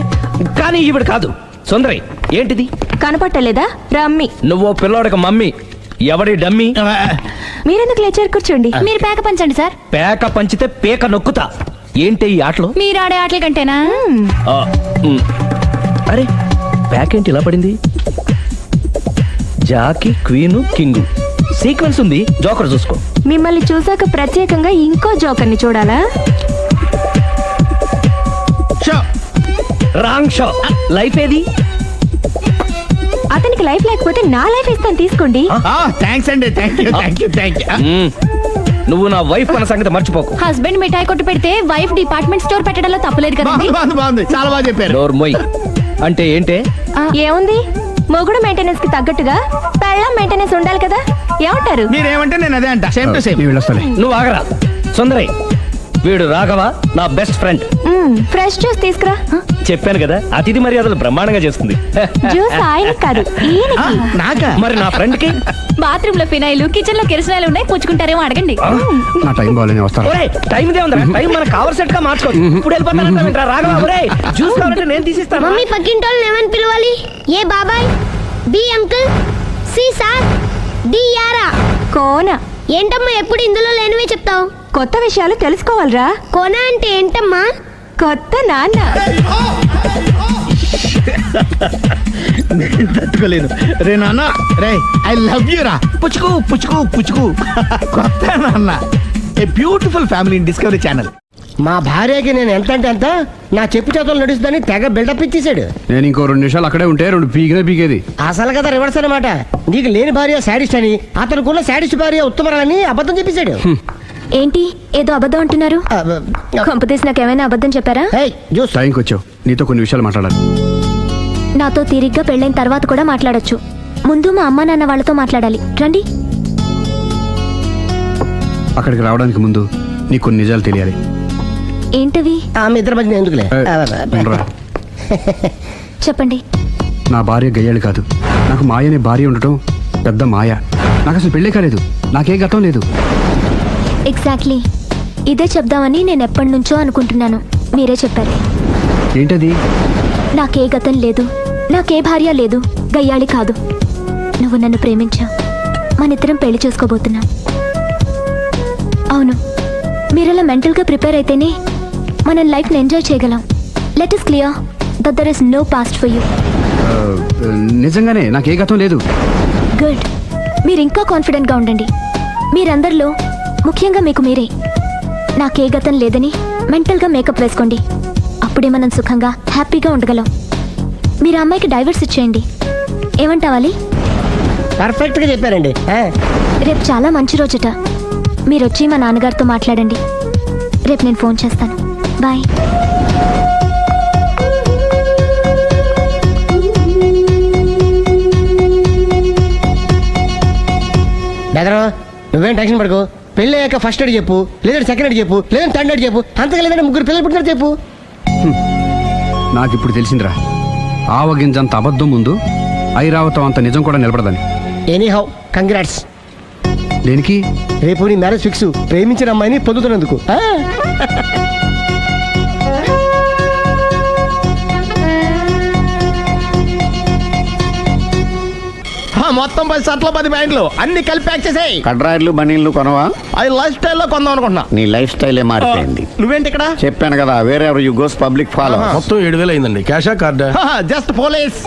కానీ ఈవిడ కాదు. సుందరి, ఏంటిది కనపట్టలేదా? రమ్మి. నువ్వు పిల్లోడక మమ్మీ. ఎవడి డమ్మి? మీరెందుకు లేచారు? కూర్చోండి. మీరు పేక పంచండి సార్. పేక పంచితే పేక నొక్కుతా. ఏంటి ఈ ఆటలు? మీరు ఆడే ఆటల కంటేనా? అరే, పేక ఏంటి ఇలా పడింది? జాకి, క్వీను, కింగు సీక్వెన్స్ ఉంది. జోకర్ చూసుకో. మిమ్మల్ని చూసాక ప్రత్యేకంగా ఇంకో జోకర్ని చూడాలా? Wrong show. లైఫ్ ఏది? అతనికి లైఫ్ లేకపోతే నా లైఫ్ ఇస్తాను, తీసుకోండి. థ్యాంక్స్ అండి. Thank you. నువ్వు నా వైఫ్ అన్న సంగతి మర్చిపోకు. హస్బెండ్ మిఠాయి కొట్టు పెడితే వైఫ్ డిపార్ట్మెంట్ స్టోర్ పెట్టడంలో తప్పలేదు కదండి. బాగుంది, చాలా బాగా చెప్పారు. డోర్ మొయ్. అంటే ఏంటే? ఏముంది, మొగుడు మెయింటెనెన్స్ కి తగ్గట్టుగా పెళ్ళాం మెయింటెనెన్స్ ఉండాలి కదా. ఏమంటారు? మీరేమంటే నేను అదే అంట. Same to same. నేను వెళ్ళొస్తాలే. నువ్వు ఆగరా. సుందరి, వీడు రాఘవ, నా బెస్ట్ ఫ్రెండ్. ఫ్రెష్ జ్యూస్ తీసుకురా. చెప్పాను కదా, అతిథి మర్యాదలు బ్రహ్మాండంగా చేస్తుంది. జ్యూస్ ఆయన కాదు, ఈయనకి. నాకా? మరి నా ఫ్రెండ్ కి? బాత్రూమ్ లో ఫినాయిల్, కిచెన్ లో కిరసనాయిలు ఉన్నాయి, పుచ్చుకుంటారేమో అడగండి. నా టైం బాగాలేని వస్తాను. టైం ఇదే ఉందా? టైం మన కవర్ సెట్ గా మార్చుకోవచ్చు. ఇప్పుడు వెళ్ళిపోతానంటా రాఘవ. ఒరేయ్, జ్యూస్ కావాలంటే నేను తీసిస్తాను. మమ్మీ పక్కింటోళ్ళని ఏమని పిలవాలి? ఏ బాబాయ్, B uncle, C sir, D యారా. కోన. ఏంటమ్మా ఎప్పుడు ఇందులో లేనివే చెప్తావు? కొత్త విషయాలు తెలుసుకోవాలిరా. కోన అంటే ఏంటమ్మా? కొత్త నాన్న. నేను తట్టుకోలేను. రే నాన్న, రే ఐ లవ్ యూ రా. పుచ్చుకు పుచ్చుకు పుచ్చుకు. కొత్త నాన్న. A beautiful family in discovery channel. మా భార్యకి నేను ఎంత అంటే అంత నా చెప్పు చేతులు నడుస్తుందని తెగ బిల్డప్ ఇచ్చేసాడు. నేను ఇంకో 2 నిమిషాలు అక్కడే ఉంటే 2 పీకేది. అసలు కదా రివర్స్ అనమాట. నీకు లేని భార్య శాడిస్ట్ అని, అతనుకున్న శాడిస్ట్ భార్య ఉత్తమరాలని అబద్ధం చెప్పేశాడు. ఏంటి ఏదో అబద్ధం అంటున్నారు? కొంపతీసి నాకేమైనా అబద్ధం చెప్పారా? టైంకి వచ్చావు, నీతో కొన్ని విషయాలు మాట్లాడాలి. నాతో తీరిగ్గా పెళ్ళైన తర్వాత కూడా మాట్లాడొచ్చు. ముందు మా అమ్మా నాన్న వాళ్ళతో మాట్లాడాలి. రండి. అక్కడికి రావడానికి ముందు నీకు కొన్ని నిజాలు తెలియాలి. ఏంటవి? ఆమె ఇద్దరి మధ్య ఎందుకులే. ఉండరా. చెప్పండి. నా భార్య గయ్యాళి కాదు. నాకు మాయ అనే భార్య ఉండటం పెద్ద మాయ. నాకు అసలు పెళ్ళే కాలేదు, నాకే గతం లేదు. ఎగ్జాక్ట్లీ ఇదే చెప్దామని నేను ఎప్పటి నుంచో అనుకుంటున్నాను. మీరే చెప్పారు. ఏంటది? నాకే గతం లేదు, నాకే భార్య లేదు, గయ్యాళి కాదు. నువ్వు నన్ను ప్రేమించావు, మనిద్దరం పెళ్లి చేసుకోబోతున్నాం. అవును, మీరలా మెంటల్గా ప్రిపేర్ అయితేనే మనం లైఫ్ని ఎంజాయ్ చేయగలం. Let us clear that there is no past for you. నిజంగానే నాకే గతం లేదు. గుడ్. మీరు ఇంకా కాన్ఫిడెంట్గా ఉండండి. మీరందరిలో ముఖ్యంగా మీకు మీరే నాకే గతం లేదని మెంటల్గా మేకప్ వేసుకోండి. అప్పుడే మనం సుఖంగా హ్యాపీగా ఉండగలం. మీరు అమ్మాయికి డైవర్స్ ఇచ్చేయండి. ఏమంటావాలి? పర్ఫెక్ట్గా చెప్పారండి. రేపు చాలా మంచి రోజుట. మీరు వచ్చి మా నాన్నగారితో మాట్లాడండి. రేపు నేను ఫోన్ చేస్తాను. బాయ్. బెదరు నువ్వేం టెన్షన్ పడుకో. పెళ్ళి అయ్యాక ఫస్ట్ ఎయిడ్ చెప్పు, లేదంటే సెకండ్ ఎయిడ్ చెప్పు, లేదంటే థర్డ్ ఎయిడ్ చెప్పు, అంతగా లేదంటే ముగ్గురు పిల్లలు పుట్టినారు చెప్పు. నాకు ఇప్పుడు తెలిసిందిరా, ఆవగింజంత అబద్ధం ముందు ఐరావతం అంత నిజం కూడా నిలబడదని. Any how congrats. దేనికి? రేపు నీ మ్యారేజ్ ఫిక్స్, ప్రేమించిన అమ్మాయిని పొందుతున్నందుకు. మొత్తం 10 షర్ట్లు 10 ప్యాంట్లు అన్ని కలిపి ప్యాక్ చేసేయ్. కడ్రాయిలు బనీళ్లు కొనవా? అది లైఫ్ స్టైల్లో కొందాం అనుకుంటున్నా. నీ లైఫ్ స్టైలే మారిపోయింది. నువ్వేంటి ఇక్కడ? చెప్పాను కదా, వేరే ఎవరు యు గోస్ పబ్లిక్ ఫాలో. మొత్తం 7,000 అయిందండి. క్యాషా కార్డా? Just police.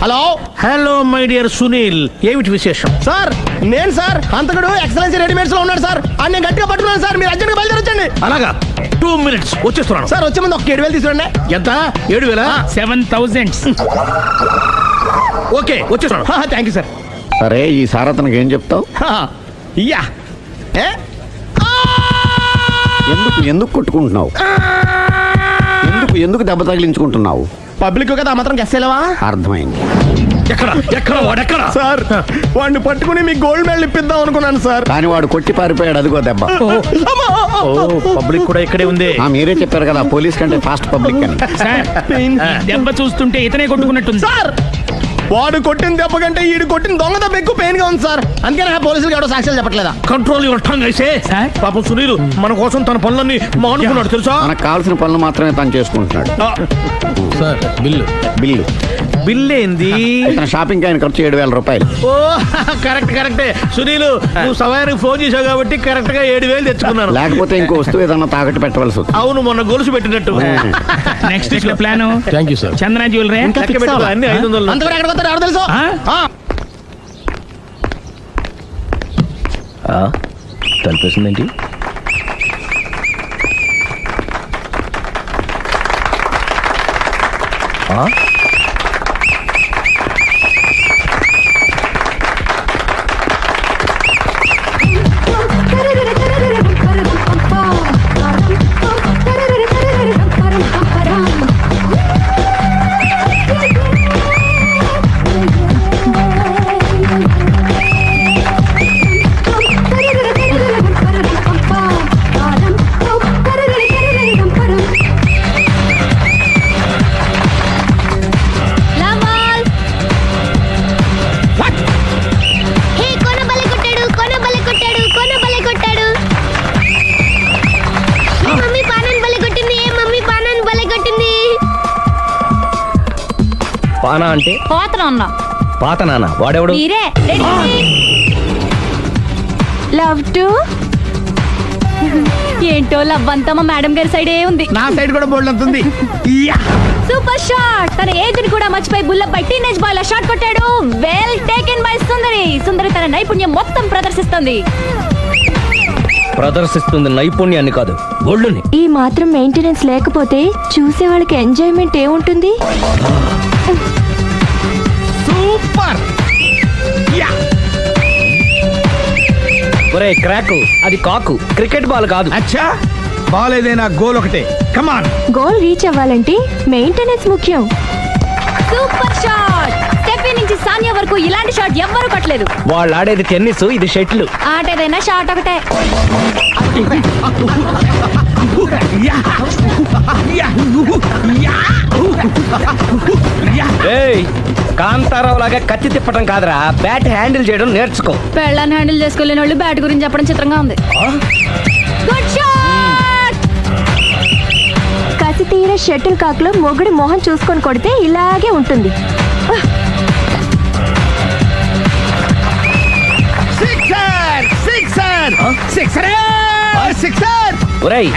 Hello hello my dear Sunil, ఏమిటి విశేషం? సార్, నేను సార్ అంతకుడు ఎక్సలెన్సీ రెడీమేడ్స్ లో ఉన్నాడు సార్. అని నేను గట్టిగా పట్టుకున్నాను సార్. మీరు అర్జెంట్గా బయలుదేరొచ్చండి. అలాగా, 2 minutes వచ్చేస్తున్నాను. సార్ వచ్చే ముందు ఒక 7,000 తీసుకురండి. ఎంత? 7,000? 7,000. ఓకే, వచ్చేస్తున్నాను. Thank you sir. సరే, ఈ సారతనకి ఏం చెప్తావు? యా ఏ ఎందుకు కొట్టుకుంటున్నావు? ఎందుకు దెబ్బ తగిలించుకుంటున్నావు? పబ్లిక్ కదా మాత్రం గెస్సేలేవా? అర్థమైంది. ఎక్కడ వాడెక్కడ? సార్, వాడిని పట్టుకుని మీ గోల్డ్ మెడల్ ఇప్పిద్దాం అనుకున్నాను సార్. కానీ వాడు కొట్టి పారిపోయాడు, అదిగో దెబ్బ. పబ్లిక్ కూడా ఇక్కడే ఉంది. మీరే చెప్పారు కదా, పోలీస్ కంటే ఫాస్ట్ పబ్లిక్ అని. దెబ్బ చూస్తుంటే ఇతనే కొట్టుకున్నట్టుంది. సార్, వాడు కొట్టిన దెబ్బ కంటే ఈడు కొట్టిన దొంగ దెబ్బ ఎక్కువ పెయిన్ గా ఉంది సార్. అందుకని పోలీసులు ఎవడో సాక్ష్యాలు చెప్పట్లేదా? కంట్రోల్ యువర్ టంగ్ అయితే. పాపం సునీల్ మన కోసం తన పనులన్నీ మానుకున్నాడు తెలుసా? మనకు కావాల్సిన పనులు మాత్రమే తను చేసుకుంటున్నాడు. సార్, బిల్లు బిల్ ఏంది? షాపింగ్ ఆయన ఖర్చు 7,000 రూపాయలు. ఓ కరెక్టే సునీల్, నువ్వు సమయానికి ఫోన్ చేసావు కాబట్టి కరెక్ట్ గా 7,000 తెచ్చుకున్నాను. లేకపోతే ఇంకో వస్తువు ఏదన్నా తాకట్టు పెట్టవలసి వస్తుంది. అవును, మొన్న గొలుసు పెట్టినట్టు. నెక్స్ట్ వీక్ లో plan. Thank you sir. Chandana jewellery అన్ని 500. అంతవరకు ఎక్కడ పోతారు ఎవరు తెలుసు? తలిపేసిందేంటి? పానా అంటే పాత నాన్న. వాడెవడు? లవ్ టు ఏంటో లవ్ అంతా మా మేడం గారి సైడే ఉంది. నా సైడ్ కూడా బోల్డ్ అంతుంది. Super shot. తన ఏజ్ ని కూడా మర్చిపోయి బుల్లపై టీనేజ్ బాయ్ లా షాట్ కొట్టాడు. వెల్ టేకెన్ బై సుందరి తన నైపుణ్యం మొత్తం ప్రదర్శిస్తుంది నైపుణ్యాన్ని కాదు, ఒళ్ళుని. ఈ మాత్రం మెయింటెనెన్స్ లేకపోతే చూసే వాళ్ళకి ఎంజాయ్మెంట్ ఏముంటుంది? సూపర్. ఒరే క్రాకు, అది కాకు, క్రికెట్ బాల్ కాదు. అచ్చా, బాల్ ఏదైనా గోల్ ఒకటే. కమాన్. గోల్ రీచ్ అవ్వాలంటే మెయింటెనెన్స్ ముఖ్యం. Super shot. స్టెఫీ నుంచి సానియా వరకు ఇలాంటి షాట్ ఎవ్వరూ కొట్టలేదు. వాళ్ళు ఆడేది టెన్నిస్, ఇది షటిల్. ఆట ఏదైనా షాట్ ఒకటే. కాంతారావు లాగా కత్తి తిప్పటం కాదురా, బ్యాట్ హ్యాండిల్ చేయడం నేర్చుకో. పెళ్ళాన్ని హ్యాండిల్ చేసుకోలేని వాళ్ళు బ్యాట్ గురించి చెప్పడం చిత్రంగా ఉంది. Good shot. కసి తీర షటిల్ కాక్ లో మొగుడి మొహం చూసుకొని కొడితే ఇలాగే ఉంటుంది. ఒరేయ్,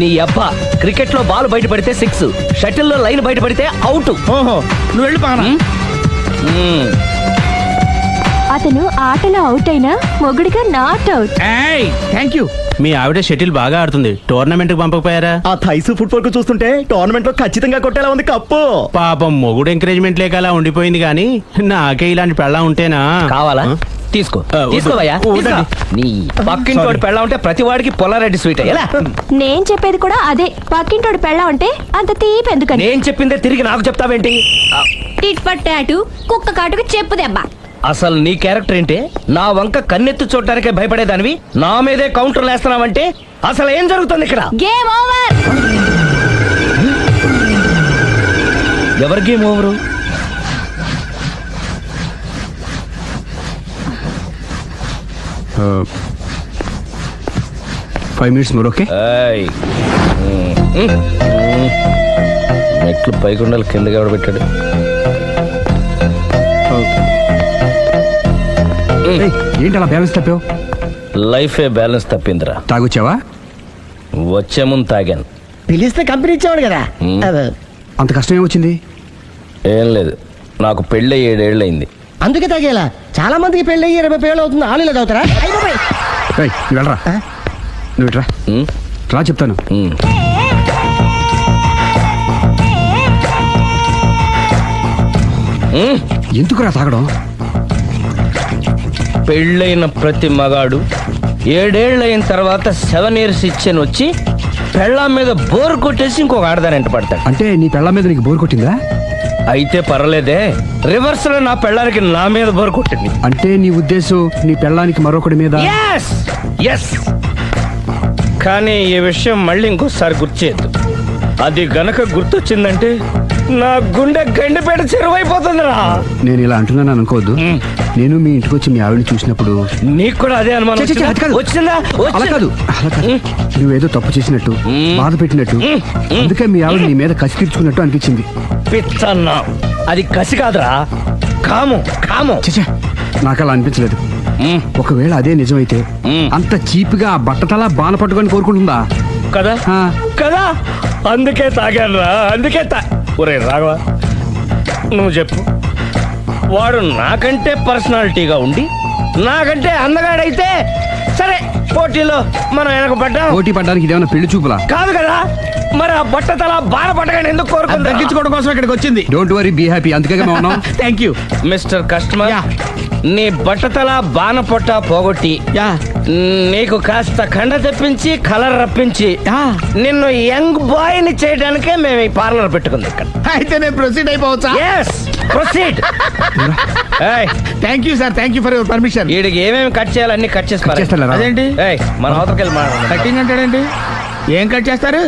నీ అబ్బా, క్రికెట్ లో బాల్ బయట పడితే 6, షటిల్ లో లైన్ బయట పడితే అవుట్. ఓహో, నువ్వు వెళ్ళి పానా. అతను ఆటలో అవుట్ అయినా మొగుడిగా నాట్ అవుట్. Thank you. మీ ఆవిడ షటిల్ బాగా ఆడుతుంది, టోర్నమెంట్ కి పంపకపోయారా? ఆ థైస్ ఫుట్బాల్ కు చూస్తుంటే టోర్నమెంట్ లో ఖచ్చితంగా కొట్టేలా ఉంది కప్పు. పాపం మొగుడు ఎంకరేజ్మెంట్ లేక అలా ఉండిపోయింది, కానీ నాకే ఇలాంటి పెళ్ళ ఉంటేనా. కావాలా? తీసుకో తీసుకోవయ్యా తీసుకో. నీ పక్కింటోడు పెళ్ళా ఉంటే ప్రతి వాడికి పొలారెడ్డి స్వీట్ ఎలా? నేను చెప్పేది కూడా అదే. పక్కింటోడు పెళ్ళా ఉంటే అంత తీపి ఎందుకని? నేను చెప్పిందే తిరిగి నాకు చెప్తావేంటి? టిట్ ఫట్ టాటు, కుక్క కాటుకు చెప్పు దెబ్బ. అసలు నీ క్యారెక్టర్ ఏంటి? నా వంక కన్నెత్తి చూడటానికే భయపడేదానివి నా మీదే కౌంటర్లు వేస్తున్నావంటే అసలు ఏం జరుగుతుంది ఇక్కడ? Game over. ఎవరి game over? 5 minutes more, okay? ఏయ్. మెట్లు పైకుండాలి కిందకి ఎవడ పెట్టాడు? ఏయ్, ఏంటి అలా బ్యాలెన్స్ తప్పావు? లైఫే బ్యాలెన్స్ తప్పిందిరా. తాగొచ్చావా? వచ్చే ముందు తాగాను. పిలిస్తే కంపెనీ ఇచ్చేవాడు కదా. అదే. అంత కష్టం ఏమొచ్చింది? ఏం లేదు, నాకు పెళ్ళి 7 ఏళ్ళు అయింది. అందుకే తాగేలా. చాలా మందికి పెళ్ళి 20 ఏళ్ళు అవుతుంది. ఆలు ఇలా తాగుతారా? ఏయ్, నువ్వు వెళ్ళరా. నువ్వు ఇట్రా. రా చెప్తాను. ఎందుకురా తాగడం? పెళ్ళైన ప్రతి మగాడు 7 ఏళ్ళు అయిన తర్వాత 7 years ఇచ్చాను వచ్చి పెళ్ళాం మీద బోర్ కొట్టేసి ఇంకొక ఆడదాని పడతాడు. అంటే నీ పెళ్ళ మీద నీకు బోర్ కొట్టిందా? అయితే పర్వాలేదే, రివర్స్ లో నా పెళ్ళానికి నా మీద బోర్ కొట్టింది. అంటే నీ ఉద్దేశం నీ పెళ్ళానికి మరొకటి మీద? ఎస్. కానీ ఈ విషయం మళ్ళీ ఇంకోసారి గుర్తు చేయొద్దు. అది గనక గుర్తొచ్చిందంటే నా గుండె గండిపేట చెరువైపోతుందిరా. నేను ఇలా అంటున్నాను అనుకోవద్దు. నేను మీ ఇంటికి వచ్చి మీ ఆవిడని చూసినప్పుడు నీకు కూడా అదే అనుమానం ఛీ, ఛీ, అది కాదు. వచ్చిందా? అలా కాదు. నువ్వేదో తప్పు చేసినట్టు, బాధ పెట్టినట్టు, అందుకే మీ ఆవిడ నీ మీద కసి తీర్చుకున్నట్టు అనిపించింది. పిచ్చన్నా, అది కసి కాదురా, కాము. చచ్చా, నాకు అలా అనిపించలేదు. ఒకవేళ అదే నిజమైతే అంత చీప్ గా బట్టతలా బాన పట్టుకొని కోరుకుంటుందా? కదా కదా, అందుకే తాగానురా, అందుకే ఒరే రాఘవ, నువ్వు చెప్పు. వాడు నాకంటే పర్సనాలిటీగా ఉండి నాకంటే అందగాడైతే సరే, పోటీలో మనం వెనక పడ్డా. పోటీ పడ్డానికి ఇదేమన్నా పెళ్లి చూపులా? కాదు కదా, మరి ఆ బట్టతల బాన పట్టగానే ఎందుకు కోరుకుంది? తగ్గించుకోవడం కోసం ఇక్కడికి వచ్చింది. Don't worry, be happy. అందుకే మేము ఉన్నాం. Thank you mister customer. నీ బట్టతల బాన పొట్ట పోగొట్టి నీకు కాస్త కండ తెప్పించి కలర్ రప్పించి నిన్ను యంగ్ బాయ్ ని చేయడానికే మేము ఈ పార్లర్ పెట్టుకుంది ఇక్కడ. అయితే నేను ప్రొసీడ్ అయిపోవచ్చా? Yes, proceed. Thank you sir, thank you for your permission. వీడికి ఏమేమి కట్ చేయాలి అన్ని కట్ చేసి చేస్తారా? అదేంటి మన అవతలకి వెళ్ళి మాట్లాడండి. కటింగ్ అంటాడండి? ఏం కట్ చేస్తారు?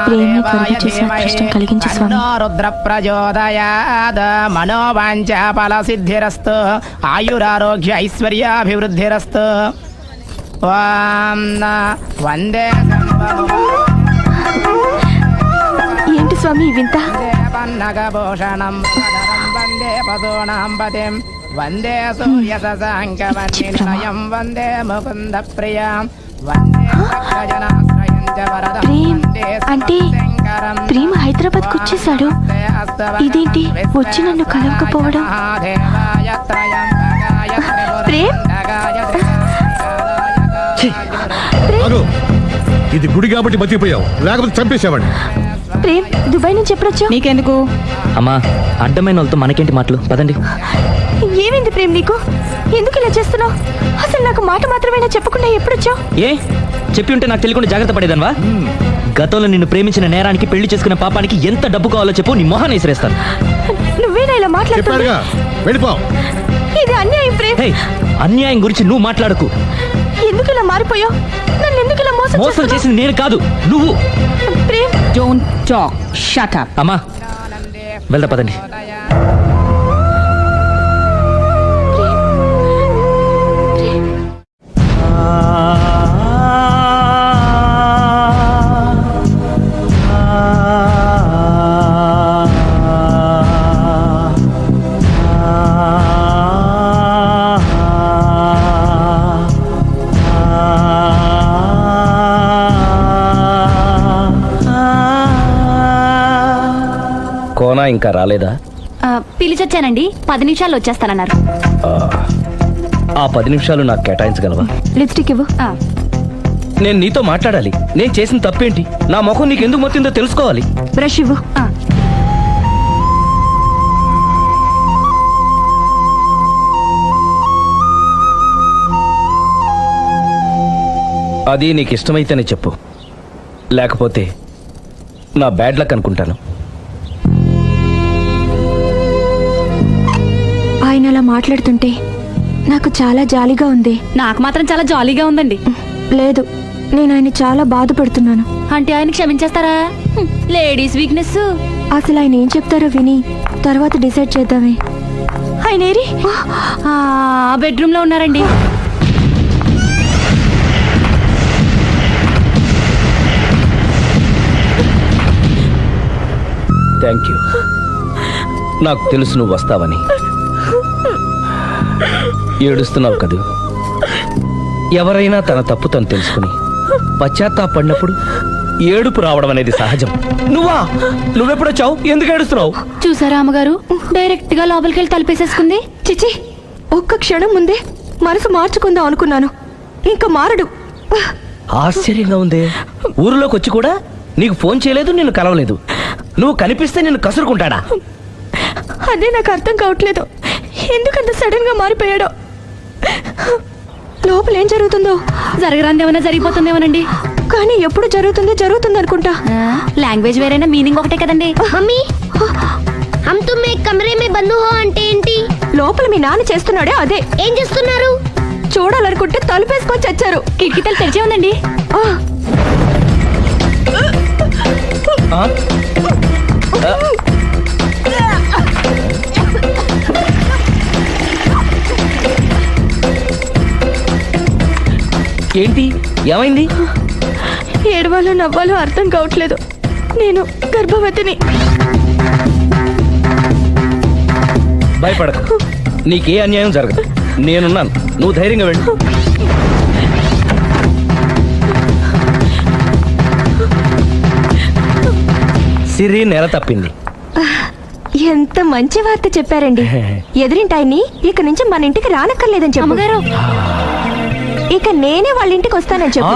ప్రేమే కలుగు చేసిన అదృష్టం కలిగించు స్వామి. రుద్ర ప్రచోదయాద మనోవాంఛ ఫల సిద్ధిరస్తు ఆయురారోగ్య ఐశ్వర్యాభివృద్ధిరస్తు. వందే ఏంటి స్వామి ఈ వింత? పన్నగభూషణం వందే పశూనాం పతిం వందే సూర్య శశాంకవర్ణినిలయం వందే ముకుంద ప్రియం వందే భక్తజనాశ్రయం చ వరదం వందే అంటే ప్రేమ హైదరాబాద్ కు వచ్చేసాడు. ఇదేంటి వచ్చి నన్ను కలవకపోవడం? ప్రేమ్, ఇది గుడి కాబట్టి బతికిపోయావు, లేకపోతే చంపేసేవాడిని. ప్రేమ్, దుబాయ్ నుంచి ఎప్పుడొచ్చా? నీకెందుకు? అమ్మా, అడ్డమైన వాళ్ళతో మనకేంటి మాటలు, పదండి. ఏమైంది ప్రేమ్ నీకు? ఎందుకు ఇలా చేస్తున్నావు? అసలు నాకు మాట మాత్రమేనా చెప్పకుండా ఎప్పుడొచ్చావు? ఏ చెప్పి ఉంటే నాకు తెలియకుండా జాగ్రత్త పడేదన్వా? గతంలో నిన్ను ప్రేమించిన నేరానికి, పెళ్లి చేసుకున్న పాపానికి ఎంత డబ్బు కావాలో చెప్పు, నీ మొహాన్ని విసిరేస్తాను. నువ్వేనా ఇలా మాట్లాడుతున్నావు? వెళ్ళిపో. ఇది అన్యాయం ప్రేమ్. అన్యాయం గురించి నువ్వు మాట్లాడకు. ఎందుకు ఇలా మారిపోయావు? నన్ను ఎందుకు ఇలా మోసం చేసింది నేను కాదు, నువ్వు. Prem, don't talk, shut up. అమ్మా, వెళ్దా పదండి. కోనా ఇంకా రాలేదా? పిలిచొచ్చానండి, 10 నిమిషాల్లో వచ్చేస్తానన్నారు. ఆ 10 నిమిషాలు నాకు కేటాయించగలవా? లిప్స్టిక్ ఇవ్వు. నేను నీతో మాట్లాడాలి. నేను చేసిన తప్పేంటి, నా ముఖం నీకు ఎందుకు మొత్తిందో తెలుసుకోవాలి. బ్రష్ ఇవ్వు. అది నీకు ఇష్టమైతేనే చెప్పు, లేకపోతే నా బ్యాడ్ లక్ అనుకుంటాను. ఆయన అలా మాట్లాడుతుంటే నాకు చాలా జాలీగా ఉంది. నాకు మాత్రం చాలా జాలీగా ఉందండి. లేదు, నేను ఆయన చాలా బాధపడుతున్నాను. అంటే ఆయన క్షమించేస్తారా? Ladies weakness. అసలు ఆయన ఏం చెప్తారో విని తర్వాత డిసైడ్ చేద్దామే. ఆయన ఏరి బెడ్రూమ్ లో ఉన్నారండి. Thank you. నాకు తెలుసు నువ్వు వస్తావని. ఏడుస్తున్నావు కదూ. ఎవరైనా తన తప్పు తను తెలుసుకుని పశ్చాత్తాపడినప్పుడు ఏడుపు రావడం అనేది సహజం. నువ్వెప్పుడొచ్చావు? ఎందుకు ఏడుస్తున్నావు? చూసారా అమ్మగారు, డైరెక్ట్ గా లోపలికి వెళ్ళి తలుపేసేసుకుంది. చిచి, ఒక్క క్షణం ముందే మనసు మార్చుకుందాం అనుకున్నాను. ఇంకా మారడు. ఆశ్చర్యంగా ఉందే. ఊరిలోకి వచ్చి కూడా నీకు ఫోన్ చేయలేదు, నిన్ను కలవలేదు. నువ్వు కనిపిస్తే నిన్ను కసురుకుంటాడా? అదే నాకు అర్థం కావట్లేదు. ఎందుకంత సడన్ గా మారిపోయాడో. లోపల ఏం జరుగుతుందో. జరగరాంది ఏమైనా జరిగిపోతుందేమోనండి. కానీ ఎప్పుడు జరుగుతుంది అనుకుంటా. లాంగ్వేజ్ వేరైనా మీనింగ్ ఒకటే కదండి. మమ్మీ హమ్ తుమ్ ఏక్ కమరే మే బంద్ హో అంటే ఏంటి? లోపల మీ నాన్న చేస్తున్నాడే అదే. ఏం చేస్తున్నారు? చూడాలనుకుంటే తలుపేసుకొని చచ్చారు. కిటికీ తలుపు తెరిచే ఉందండి. ఆ? ఏంటి, ఏమైంది? ఏడవాలో నవ్వాలో అర్థం కావట్లేదు. నేను గర్భవతిని. భయపడకు, నీకే అన్యాయం జరగదు. నేనున్నాను, నువ్వు ధైర్యంగా వెళ్ళు. సిరి నెల తప్పింది. ఎంత మంచి వార్త చెప్పారండి. ఎదురింటాయన్ని ఇక నుంచి మన ఇంటికి రానక్కర్లేదని చెప్పు. అమ్మగారు, ఇక నేనే వాళ్ళ ఇంటికి వస్తానని చెప్పు.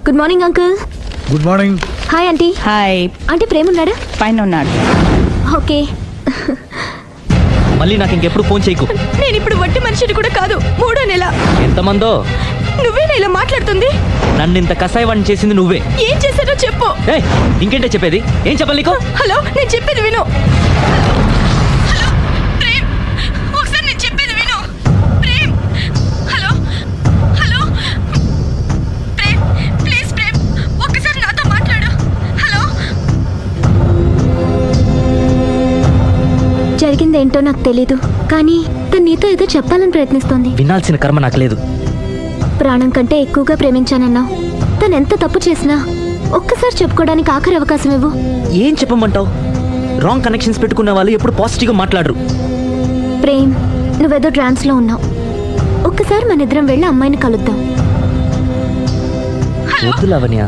Good morning uncle. Good morning. Hi aunty. Hi. Aunty ప్రేమ ఉన్నాడా? పైన ఉన్నాడు. ఓకే. మళ్ళీ నాకు ఇంకెప్పుడు ఫోన్ చేయకు. నేను ఇప్పుడు వట్టి మనిషిని కూడా కాదు. 3వ నెల. ఎంతమందో. నువ్వేనా ఇలా మాట్లాడుతుంది? నన్ను ఇంత కసాయవాణి చేసింది నువ్వే. ఏం చేశారో చెప్పు. ఇంకేంటే చెప్పేది? ఏం చెప్పాలి నీకు? హలో, నేను చెప్పేది విను. హలో ప్రేమ్, ఒకసారి నేను చెప్పేది విను. Prem, hello hello Prem, please Prem, ఒక్కసారి నాతో మాట్లాడు. హలో. జరిగిందేంటో నాకు తెలీదు, కానీ తను నీతో ఏదో చెప్పాలని ప్రయత్నిస్తోంది. వినాల్సిన కర్మ నాకు లేదు. ప్రాణం కంటే ఎక్కువగా ప్రేమించానన్నావు. తను ఎంత తప్పు చేసినా ఒక్కసారి చెప్పుకోవడానికి ఆఖరి అవకాశం ఇవ్వు. ఏం చెప్పమంటావు? రాంగ్ కనెక్షన్స్ పెట్టుకున్న వాళ్ళు ఎప్పుడు పాజిటివ్గా మాట్లాడరు. ప్రేమ్, నువ్వేదో ట్రాన్స్ లో ఉన్నావు. ఒక్కసారి మన ఇద్దరం వెళ్ళి అమ్మాయిని కలుద్దాం. వద్దు లావణ్య.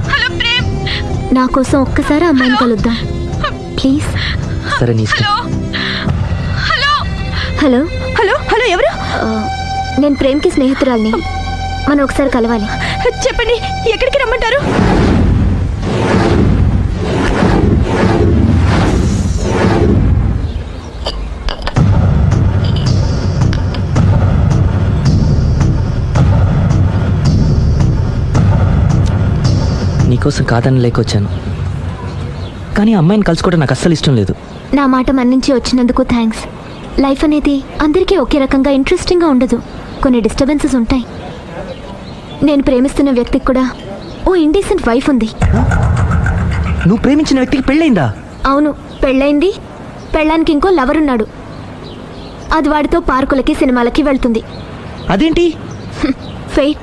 నా కోసం ఒక్కసారి అమ్మాయిని కలుద్దాం ప్లీజ్. సరే నీ ఇష్టం. హలో హలో హలో హలో ఎవరు? నేను ప్రేమ్కి స్నేహితురాల్ని. మనం ఒకసారి కలవాలి. చెప్పండి, ఎక్కడికి రమ్మంటారు? నీకోసం కాదని లేకొచ్చాను, కానీ అమ్మాయిని కలుసుకోవడం నాకు అస్సలు ఇష్టం లేదు. నా మాట మన్నించి వచ్చినందుకు థ్యాంక్స్. లైఫ్ అనేది అందరికీ ఒకే రకంగా ఇంట్రెస్టింగ్గా ఉండదు. కొన్ని డిస్టర్బెన్సెస్ ఉంటాయి. నేను ప్రేమిస్తున్న వ్యక్తికి కూడా ఓ ఇండీసెంట్ వైఫ్ ఉంది. నువ్వు ప్రేమించిన వ్యక్తికి పెళ్ళైందా? అవును, పెళ్ళైంది. పెళ్ళానికి ఇంకో లవర్ ఉన్నాడు. అది వాడితో పార్కులకి సినిమాలకి వెళ్తుంది. అదేంటి? ఫెయిట్.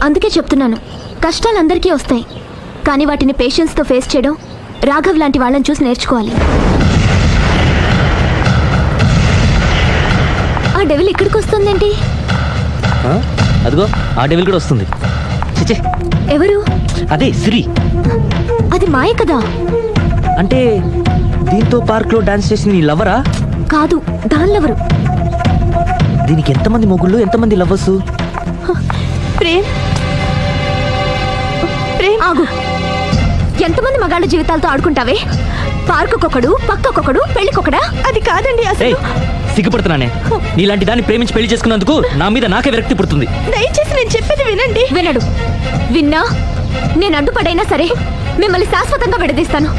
అందుకే చెప్తున్నాను, కష్టాలు అందరికీ వస్తాయి, కానీ వాటిని పేషెన్స్తో ఫేస్ చేయడం రాఘవ్ లాంటి వాళ్ళని చూసి నేర్చుకోవాలి. ఆ డెవిల్ ఇక్కడికి వస్తుందేంటి? అదిగో ఆ డెవిల్ కూడా వస్తుంది. చిచే, ఎవరు? అదే సిరి. అది మాయ కదా. అంటే దీంతో పార్క్ లో డాన్స్ చేసింది నీ లవరా? కాదు, దానిలెవరు? దీనికి ఎంతమంది మొగుళ్ళు, ఎంతమంది లవర్సు? ప్రేమ్, ప్రేమ్ ఆగు. ఎంతమంది మగాళ్ళ జీవితాలతో ఆడుకుంటావే? పార్కుకొకడు, పక్కకొకడు, పెళ్లికొకడా? అది కాదండి అసలు. సిగ్గుపడుతున్నానే. నీలాంటి దాన్ని ప్రేమించి పెళ్లి చేసుకున్నందుకు నా మీద నాకే విరక్తి పుడుతుంది. దయచేసి నేను చెప్పేది వినండి. వినడు. విన్నా నేను అడ్డుపడైనా సరే మిమ్మల్ని శాశ్వతంగా విడదీస్తాను.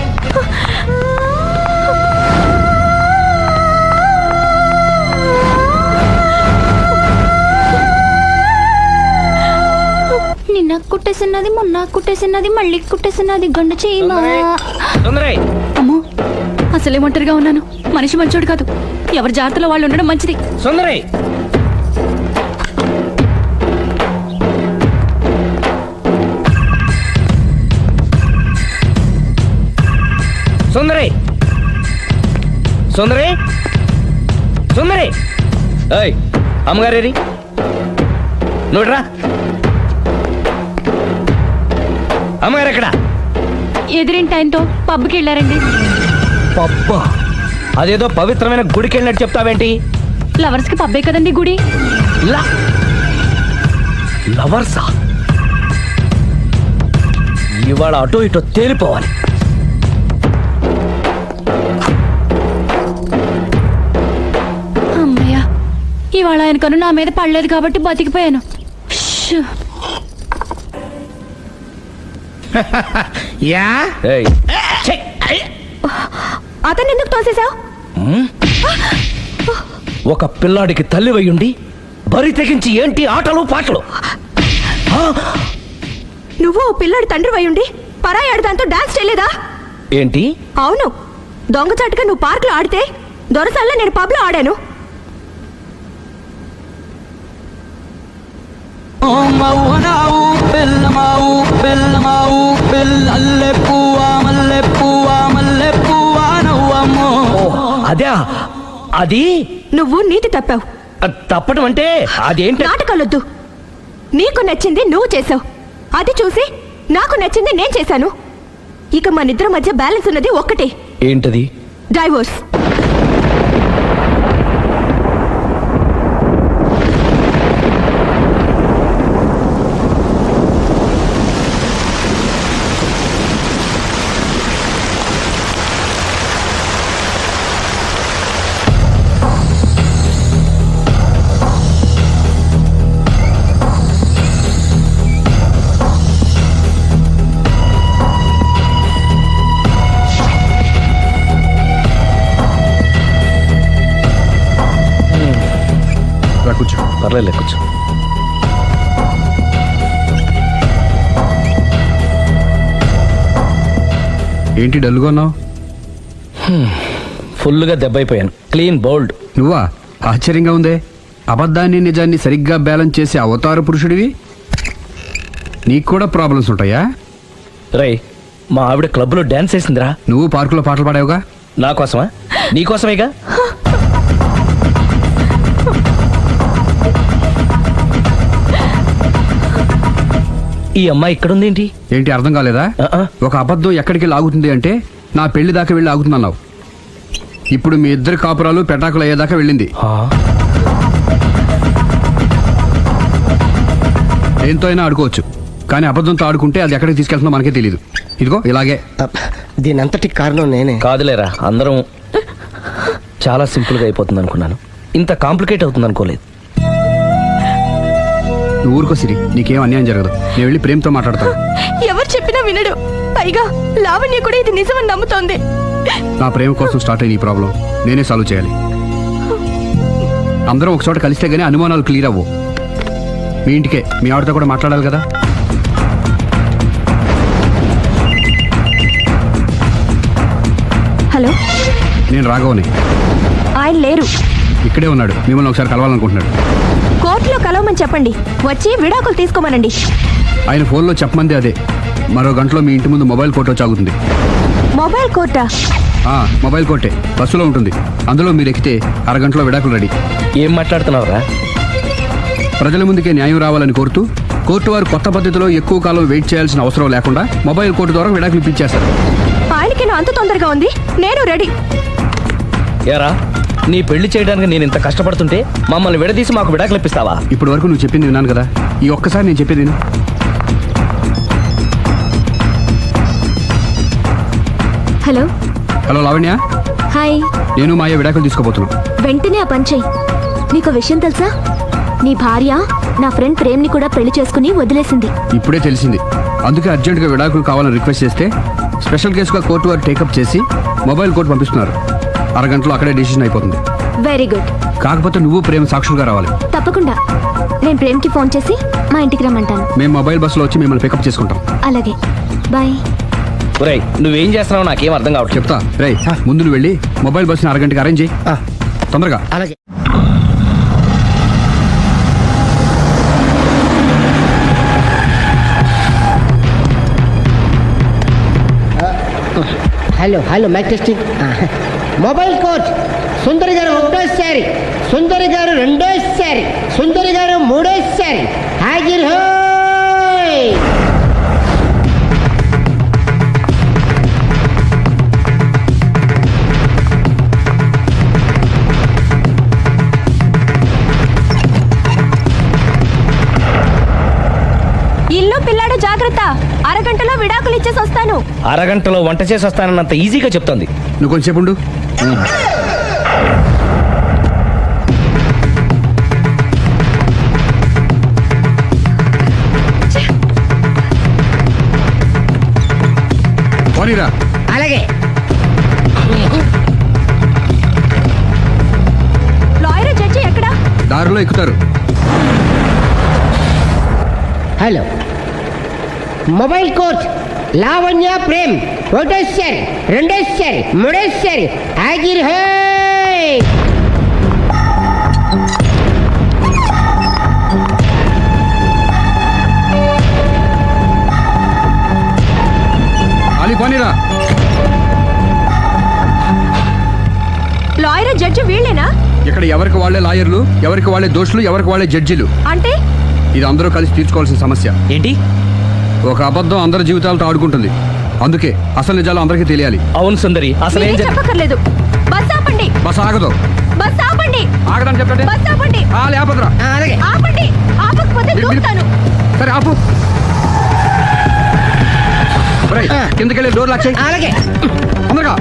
నిన్న కుట్టేసినది, మొన్న కుట్టేసినది, మళ్ళీ కుట్టేసినది గండు చీమ. తొందరై. అమ్మో, అసలే ఒంటరిగా ఉన్నాను. మనిషి మంచోడు కాదు. ఎవరి జాగ్రత్తలో వాళ్ళు ఉండడం మంచిది. సుందరై. సుందరై. సుందరై. సుందరై. ఏయ్, అమ్మగారేరి నోడ్రా. అమ్మగారు ఎక్కడ? ఎదిరింటి ఆయనతో పబ్కి వెళ్ళారండి. పబ్బా? అదేదో పవిత్రమైన గుడికి వెళ్ళినట్టు చెప్తావేంటి? లవర్స్ కి పబ్బే కదండి గుడి. లవర్సా? ఇవాళ అటో ఇటో తేలిపోవాలి. అమ్మయ్య, ఇవాళ ఆయన కను నా మీద పడలేదు కాబట్టి బతికిపోయాను. షూ. యా ఏయ్, ఛీ! అతను ఎందుకు తోసేశావు? ఒక పిల్లాడికి తల్లివయ్యుండి బరి తెగించి ఏంటి ఆటలు పాటలు? నువ్వు ఓ పిల్లాడి తండ్రి అయ్యుండి పరాయాడు దాంతో డాన్స్ చేయలేదా? ఏంటి? అవును, దొంగచాటుగా నువ్వు పార్కులో ఆడితే దొరసల్లా నేను పబ్లో ఆడాను. అదే అది. నువ్వు నీతి తప్పావు. తప్పడం అంటే అదేంటి? నాటకాలొద్దు. నీకు నచ్చింది నువ్వు చేసావు, అది చూసి నాకు నచ్చింది నేను చేశాను. ఇక మన ఇద్దరి మధ్య బ్యాలెన్స్ ఉన్నది ఒక్కటే. ఏంటది? డైవోర్స్. కూర్చో. పర్లేదు, కూర్చో. ఏంటి డల్గా ఉన్నావు? ఫుల్గా దెబ్బైపోయాను. Clean bowled. నువ్వా? ఆశ్చర్యంగా ఉందే. అబద్ధాన్ని నిజాన్ని సరిగ్గా బ్యాలెన్స్ చేసే అవతార పురుషుడివి. నీకు కూడా ప్రాబ్లమ్స్ ఉంటాయా? రై, మా ఆవిడ క్లబ్లో డాన్స్ వేసిందిరా. నువ్వు పార్కులో పాటలు పాడావుగా. నా కోసమా? నీకోసమేగా. ఈ అమ్మాయి ఇక్కడుందేంటి? ఏంటి అర్థం కాలేదా? ఒక అబద్ధం ఎక్కడికి లాగుతుంది అంటే నా పెళ్లి దాకా వెళ్ళి ఆగుతుందన్నావు. ఇప్పుడు మీ ఇద్దరు కాపురాలు పెటాకులు అయ్యేదాకా వెళ్ళింది. దేంతో అయినా ఆడుకోవచ్చు, కానీ అబద్ధంతో ఆడుకుంటే అది ఎక్కడికి తీసుకెళ్తుందో మనకే తెలియదు. ఇదిగో ఇలాగే. దీని అంతటి కారణం నేనే. కాదులేరా, అందరం చాలా సింపుల్గా అయిపోతుంది అనుకున్నాను. ఇంత కాంప్లికేట్ అవుతుంది అనుకోలేదు. నువ్వు ఊరుకో సిరి, నీకేం అన్యాయం జరగదు. నేను వెళ్ళి ప్రేమతో మాట్లాడతాను. ఎవరు చెప్పినా వినడు. పైగా లావణ్య కూడా ఇది నిజమని నమ్ముతోంది. నా ప్రేమ కోసం స్టార్ట్ అయిన ఈ ప్రాబ్లం నేనే సాల్వ్ చేయాలి. అందరం ఒక చోట కలిస్తే గానీ అనుమానాలు క్లియర్ అవ్వు. మీ ఇంటికే, మీ ఆవిడతో కూడా మాట్లాడాలి కదా. హలో, నేను రాఘవని. ఆయన లేరు. ఇక్కడే ఉన్నాడు. మిమ్మల్ని ఒకసారి కలవాలనుకుంటున్నాడు. కోర్టులో కలవమని చెప్పండి, వచ్చి విడాకులు తీసుకోమనండి. ఆయన ఫోన్లో చెప్పమంది అదే. మరో గంటలో మీ ఇంటి ముందు మొబైల్ కోర్టు వచ్చి ఆగుతుంది. మొబైల్ కోర్టా? మొబైల్ కోర్టే, బస్సులో ఉంటుంది. అందులో మీరు ఎక్కితే అరగంటలో విడాకులు రెడీ. ఏం మాట్లాడుతున్నావురా? ప్రజల ముందుకే న్యాయం రావాలని కోరుతూ కోర్టు వారు కొత్త పద్ధతిలో ఎక్కువ కాలం వెయిట్ చేయాల్సిన అవసరం లేకుండా మొబైల్ కోర్టు ద్వారా విడాకులు ఇప్పించేస్తారు. ఆయనకి అంత తొందరగా ఉంది, నేను రెడీ. ఏరా, నీ పెళ్లి చేయడానికి నేను ఇంత కష్టపడుతుంటే మమ్మల్ని విడదీసి మాకు విడాకులు ఇప్పిస్తావా? ఇప్పటి వరకు నువ్వు చెప్పింది విన్నాను కదా, ఈ ఒక్కసారి నేను చెప్పేది విను. Hello hello Lavanya, hi. నేను మాయ విడాకులు తీసుకోబోతున్నాం. వెంటనే ఆ పని చెయ్యి. నీకు విషయం తెలుసా? నీ భార్య నా ఫ్రెండ్ ప్రేమ్ని కూడా పెళ్లి చేసుకుని వదిలేసింది. ఇప్పుడే తెలిసింది. అందుకే అర్జెంటుగా విడాకులు కావాలని రిక్వెస్ట్ చేస్తే స్పెషల్ కేసుగా కోర్టు వారు టేకప్ చేసి మొబైల్ కోర్టు పంపిస్తున్నారు. అరగంటలో అక్కడే డిసిషన్ అయిపోతుంది. Very good. కాకపోతే నువ్వు ప్రేమ సాక్షులుగా రావాలి. తప్పకుండా. నేను ప్రేమ్కి ఫోన్ చేసి మా ఇంటికి రమ్మంటాను. మేము మొబైల్ బస్సులో వచ్చి మిమ్మల్ని పికప్ చేసుకుంటాం. అలాగే, బాయ్. ఒరేయ్ నువ్వేం చేస్తున్నావు నాకేం అర్థం కావట్లేదు. చెప్తా. రేయ్ ముందు నువ్వు వెళ్ళి మొబైల్ బస్సుని అరగంటకి అరేంజ్ చేయి. తొందరగా. అలాగే. Hello hello mike testing. Mobile coach Sundari garu ఒకటోసారి, సుందరి గారు రెండోసారి, సుందరి గారు మూడోసారి. హాజర్ హోయ్. ఇల్లు పిల్లాడు జాగ్రత్త. అరగంటలో విడాకులు ఇచ్చేసి వస్తాను. అరగంటలో వంట చేసి వస్తానన్నంత ఈజీగా చెప్తోంది. నువ్వు కొంచెంసేపు ఉండు. పోనీరా. అలాగే. లాయర్ జడ్జి ఎక్కడా? దారిలో ఎక్కుతారు. Hello mobile coach Lavanya Prem ఒకటోసారి, రెండోసారి, మూడోసారి. హాజర్ హోయ్. అలీ పోనీరా. లాయర్ జడ్జి వీళ్ళేనా? ఇక్కడ ఎవరికి వాళ్ళే లాయర్లు, ఎవరికి వాళ్ళే దోషులు, ఎవరికి వాళ్ళే జడ్జిలు. అంటే ఇది అందరూ కలిసి తీర్చుకోవాల్సిన సమస్య. ఏంటి? ఒక అబద్ధం అందరి జీవితాలతో ఆడుకుంటుంది. అందుకే అసలు నిజాలు అందరికీ తెలియాలి. అవును సుందరి, అసలు ఏం మీరేం చెప్పక్కర్లేదు. బస్ ఆపండి. బస్ ఆగదు. బస్ ఆపండి. ఆగడానికి చెప్పండి. బస్ ఆపండి. లేపదురా. అలాగే. ఆపండి. ఆపకపోతే దూకుతాను. సరే ఆపు. కిందకెళ్ళి డోర్ లాక్ చేయి. అలాగే. తొందరగా.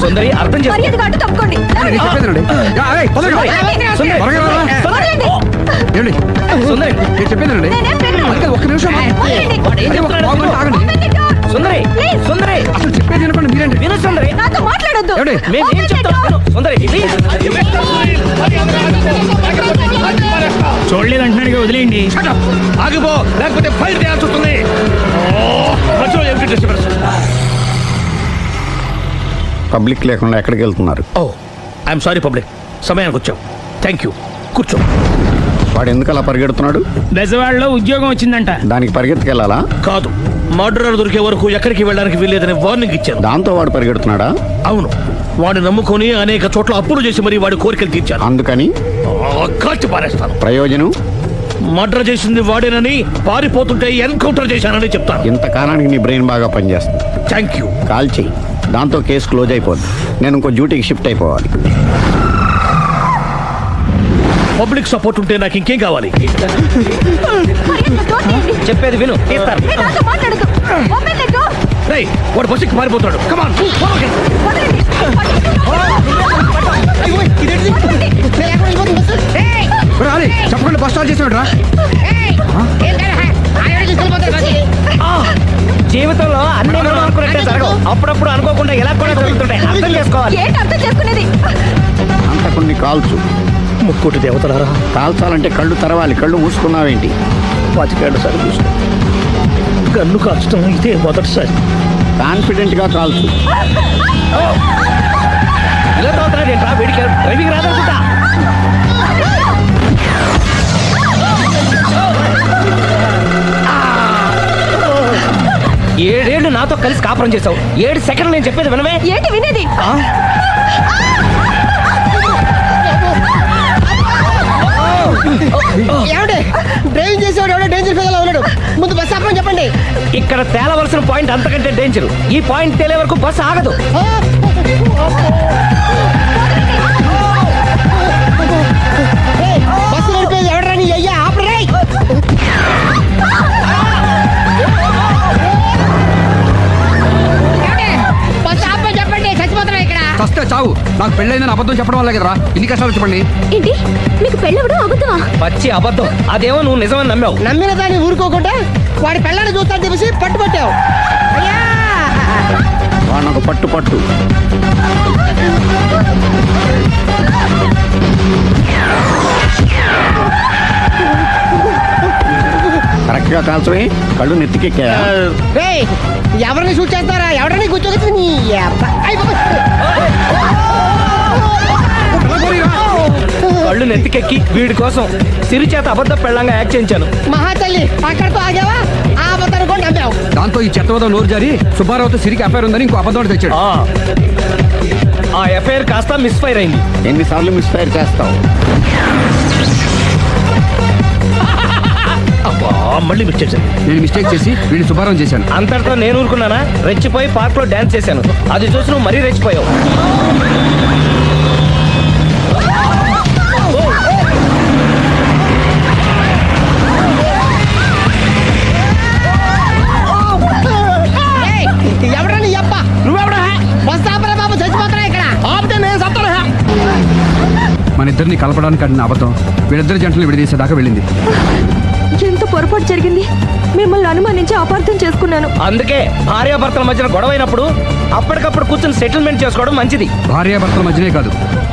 సుందరి అర్థం చేసుకో. మర్యాదగా అడ్డు తప్పుకోండి. నేను చెప్పేదేనండి. తొందరగా. సుందరి. త్వరగా రారా. వదలండి. ఏమండి? సుందరి నేను చెప్పేదేనండి. నేనేం వినను. అందుకే ఒక్క నిమిషం. వదలండి. అరే, ఒక్క పావు ఆగండి. Open the door. Sundari Please. సుందరి అసలు చెప్పేది వినపండి మీరేంటి? విను సుందరి. నాతో మాట్లాడొద్దు. ఏమండి? మేము ఏం Open the చెప్తాం door. విను. సుందరి ప్లీజ్. చూడలేదు అంటున్నాడు, వదిలేయండి. ఆగిపో, లేకపోతే ఫైర్ చేయాల్సి వస్తుంది. మధ్యలో ఏమిటి డిస్టర్బెన్స్? పబ్లిక్ లేకుండా ఎక్కడికి వెళ్తున్నారు? ఓ ఐఎమ్ సారీ పబ్లిక్, సమయానికి వచ్చాం. Thank you. కూర్చో. వాడు ఎందుకు అలా పరిగెడుతున్నాడు? బెజవాడలో ఉద్యోగం వచ్చిందంట. దానికి పరిగెత్తుకెళ్ళాలా? కాదు, మర్డరర్ దొరికే వరకు ఎక్కడికి వెళ్ళడానికి వీల్లేదని వార్నింగ్ ఇచ్చాను. దాంతో వాడు పరిగెడుతున్నాడా? అవును, వాడిని నమ్ముకొని అనేక చోట్ల అప్పులు చేసి మరి వాడి కోరికలు తీర్చాను. అందుకని కాల్చి పారేస్తాను. ప్రయోజనం? మర్డర్ చేసింది వాడేనని, పారిపోతుంటే ఎన్కౌంటర్ చేశానని చెప్తాను. ఇంతకాలానికి నీ బ్రెయిన్ బాగా పనిచేస్తుంది. Thank you. కాల్ చెయ్యి, దాంతో కేసు క్లోజ్ అయిపోద్ది. నేను ఇంకో డ్యూటీకి షిఫ్ట్ అయిపోవాలి. పబ్లిక్ సపోర్ట్ ఉంటే నాకు ఇంకేం కావాలి? చెప్పేది విను. తీస్తారు. ఏ, నాతో మాట్లాడొద్దు. Open the door. రేయ్, వాడు బస్సుకి పారిపోతాడు. కమాన్. వదలండి. రాలి చెప్పకుండా బస్ స్టార్ట్ చేసాడు రా. జీవితంలో అన్ని మనం అనుకున్నట్టే జరగవు. అప్పుడప్పుడు అనుకోకుండా ఎలా కూడా జరుగుతుంటాయి. అర్థం చేసుకోవాలి. ఏంటి అర్థం చేసుకునేది? అంతకుని కాల్చు. ముక్కోటి దేవతలారా, కాల్చాలంటే కళ్ళు తెరవాలి. కళ్ళు మూసుకున్నావేంటి? 25 సార్లు చూసిన గన్ను కాల్చడం ఇదే మొదటిసారి. కాన్ఫిడెంట్ గా కాల్చు. ఇలా తోతున్నాడు ఏంట్రా? వీడికి డ్రైవింగ్ రాదనుకుంటా. ఏడేళ్లు నాతో కలిసి కాపురం చేసావు. 7 సెకండ్లు నేను చెప్పేది వినవే. ఏంటి వినేది? ఏమంటే డ్రైవింగ్ చేసేవాడు ఎవడో డేంజర్ ఫీల్ ఉన్నాడు. ముందు బస్ ఆపమని చెప్పండి. ఇక్కడ తేలవలసిన పాయింట్ అంతకంటే డేంజర్. ఈ పాయింట్ తేలే వరకు బస్సు ఆగదు. బస్సు నడిపేది ఎవడరాని అయ్యా ఆపరే. చావు. నాకు పెళ్ళైందని అబద్ధం చెప్పడం వల్ల కదరా ఇన్ని కష్టాలు చెప్పండి. ఏంటి మీకు పెళ్ళవడం అబద్ధమా? పచ్చి అబద్ధం. అదేమో నువ్వు నిజమని నమ్మావు. నమ్మిన దాన్ని ఊరుకోకుండా వాడి పెళ్ళాన్ని చూస్తాను చెప్పేసి పట్టుబట్టావు. అయ్యా వాడినొక పట్టు పట్టు. కరెక్ట్ గా కాల్చవే, కళ్ళు నెత్తికెక్కా. రేయ్, ఎవరిని షూట్ చేస్తారా? ఎవరిని కూర్చోగచ్చు నీ అబ్బా. అయ్ బాబోయ్. కళ్ళు నెత్తికెక్కి వీడి కోసం సిరి చేత అబద్ధ పెళ్ళంగా యాక్ట్ చేయించాను. మహాతల్లి అక్కడితో ఆగావా? ఆ అబద్ధాన్ని కూడా నమ్మావు. దాంతో ఈ చెత్తవదో నోరు జారి సుబ్బారావుతో సిరికి అఫైర్ ఉందని ఇంకో అబద్ధం తెచ్చాడు. ఆ ఎఫ్ఐఆర్ కాస్త మిస్ఫైర్ అయింది. ఎన్నిసార్లు మిస్ఫైర్ చేస్తావు? మళ్ళీ మిస్ చేశాను. నేను మిస్టేక్ చేసి వీడిని సుబ్బారావు చేశాను. అంతటితో నేను ఊరుకున్నానా? రెచ్చిపోయి పార్క్ లో డాన్స్ చేశాను. అది చూసి నువ్వు మరీ రెచ్చిపోయావు. ఏయ్, ఎవరా నీ అబ్బా? నువ్వెవడా? వస్తాపరా బాబు, చచ్చిపోతారా ఇక్కడ? ఆపితే నేను సత్తాను. మన ఇద్దరిని కలపడానికి ఆడిన అబద్ధం వీళ్ళిద్దరి జంటలు విడదీసేదాకా వెళ్ళింది. ఎంత పొరపాటు జరిగింది. మిమ్మల్ని అనుమానించి అపార్థం చేసుకున్నాను. అందుకే భార్యాభర్తల మధ్యన గొడవైనప్పుడు అప్పటికప్పుడు కూర్చొని సెటిల్మెంట్ చేసుకోవడం మంచిది. భార్యాభర్తల మధ్యనే కాదు,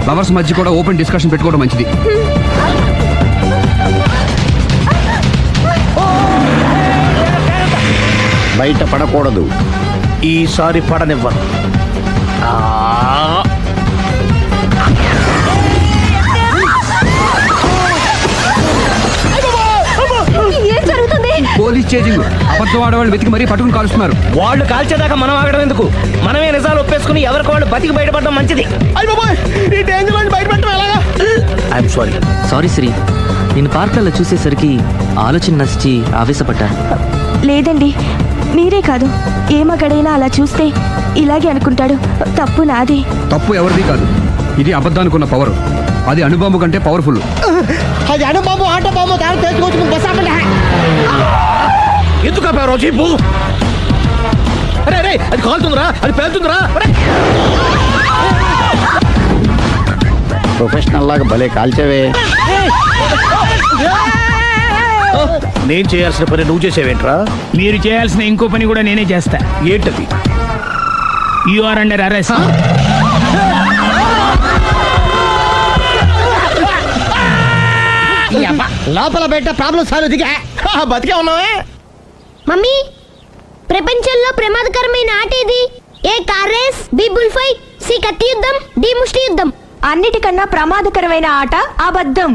లవర్స్ మధ్య కూడా ఓపెన్ డిస్కషన్ పెట్టుకోవడం మంచిది. బయట పడకూడదు. ఈసారి పడనివ్వను. ఏం జరుగుతుంది? Police chasing. అబద్ధం ఆడవాళ్ళు వెతికి మరీ పట్టుకుని కాలుస్తున్నారు. వాళ్ళు కాల్చేదాకా మనం ఆగడం ఎందుకు? మనమే నిజాలు ఒప్పేసుకుని ఎవరికి వాళ్ళు బతికి బయటపడడం మంచిది. అయ్ బాబోయ్, ఈ డేంజర్ నుంచి బయటపెట్టడం ఎలాగా? I'm sorry. సారీ శ్రీ, నేను పార్కులలో చూసేసరికి ఆలోచన నచ్చి ఆవేశపడ్డాను. లేదండి, మీరే కాదు, ఏ మగాడైనా అలా చూస్తే ఇలాగే అనుకుంటాడు. తప్పు నాది. తప్పు ఎవరిది కాదు. ఇది అబద్ధానికి పవర్. అది అణుబాంబు కంటే పవర్ఫుల్. అది అణుబాంబు, ఆట బాంబు, దాన్ని తెచ్చుకోవచ్చు. బస్ ఆపండి. ఎందుకు ఆపారో చెప్పు. అరే అరే, అది కాలుతుందిరా, అది పేలుతుందిరా. ప్రొఫెషనల్ లాగా భలే కాల్చవే. నేను చేయాల్సిన పని నువ్వు చేసేవేంట్రా? మీరు చేయాల్సిన ఇంకో పని కూడా నేనే చేస్తా. ఏంటది? You are under arrest. లోపల బయట ప్రాబ్లం సాల్వ్. దిగా బతికే ఉన్నావే. మమ్మీ, ప్రపంచంలో ప్రమాదకరమైన ఆట ఇది. A car race, B bull fight, C కత్తి యుద్ధం, డి ముష్టి యుద్ధం. అన్నిటికన్నా ప్రమాదకరమైన ఆట అబద్ధం.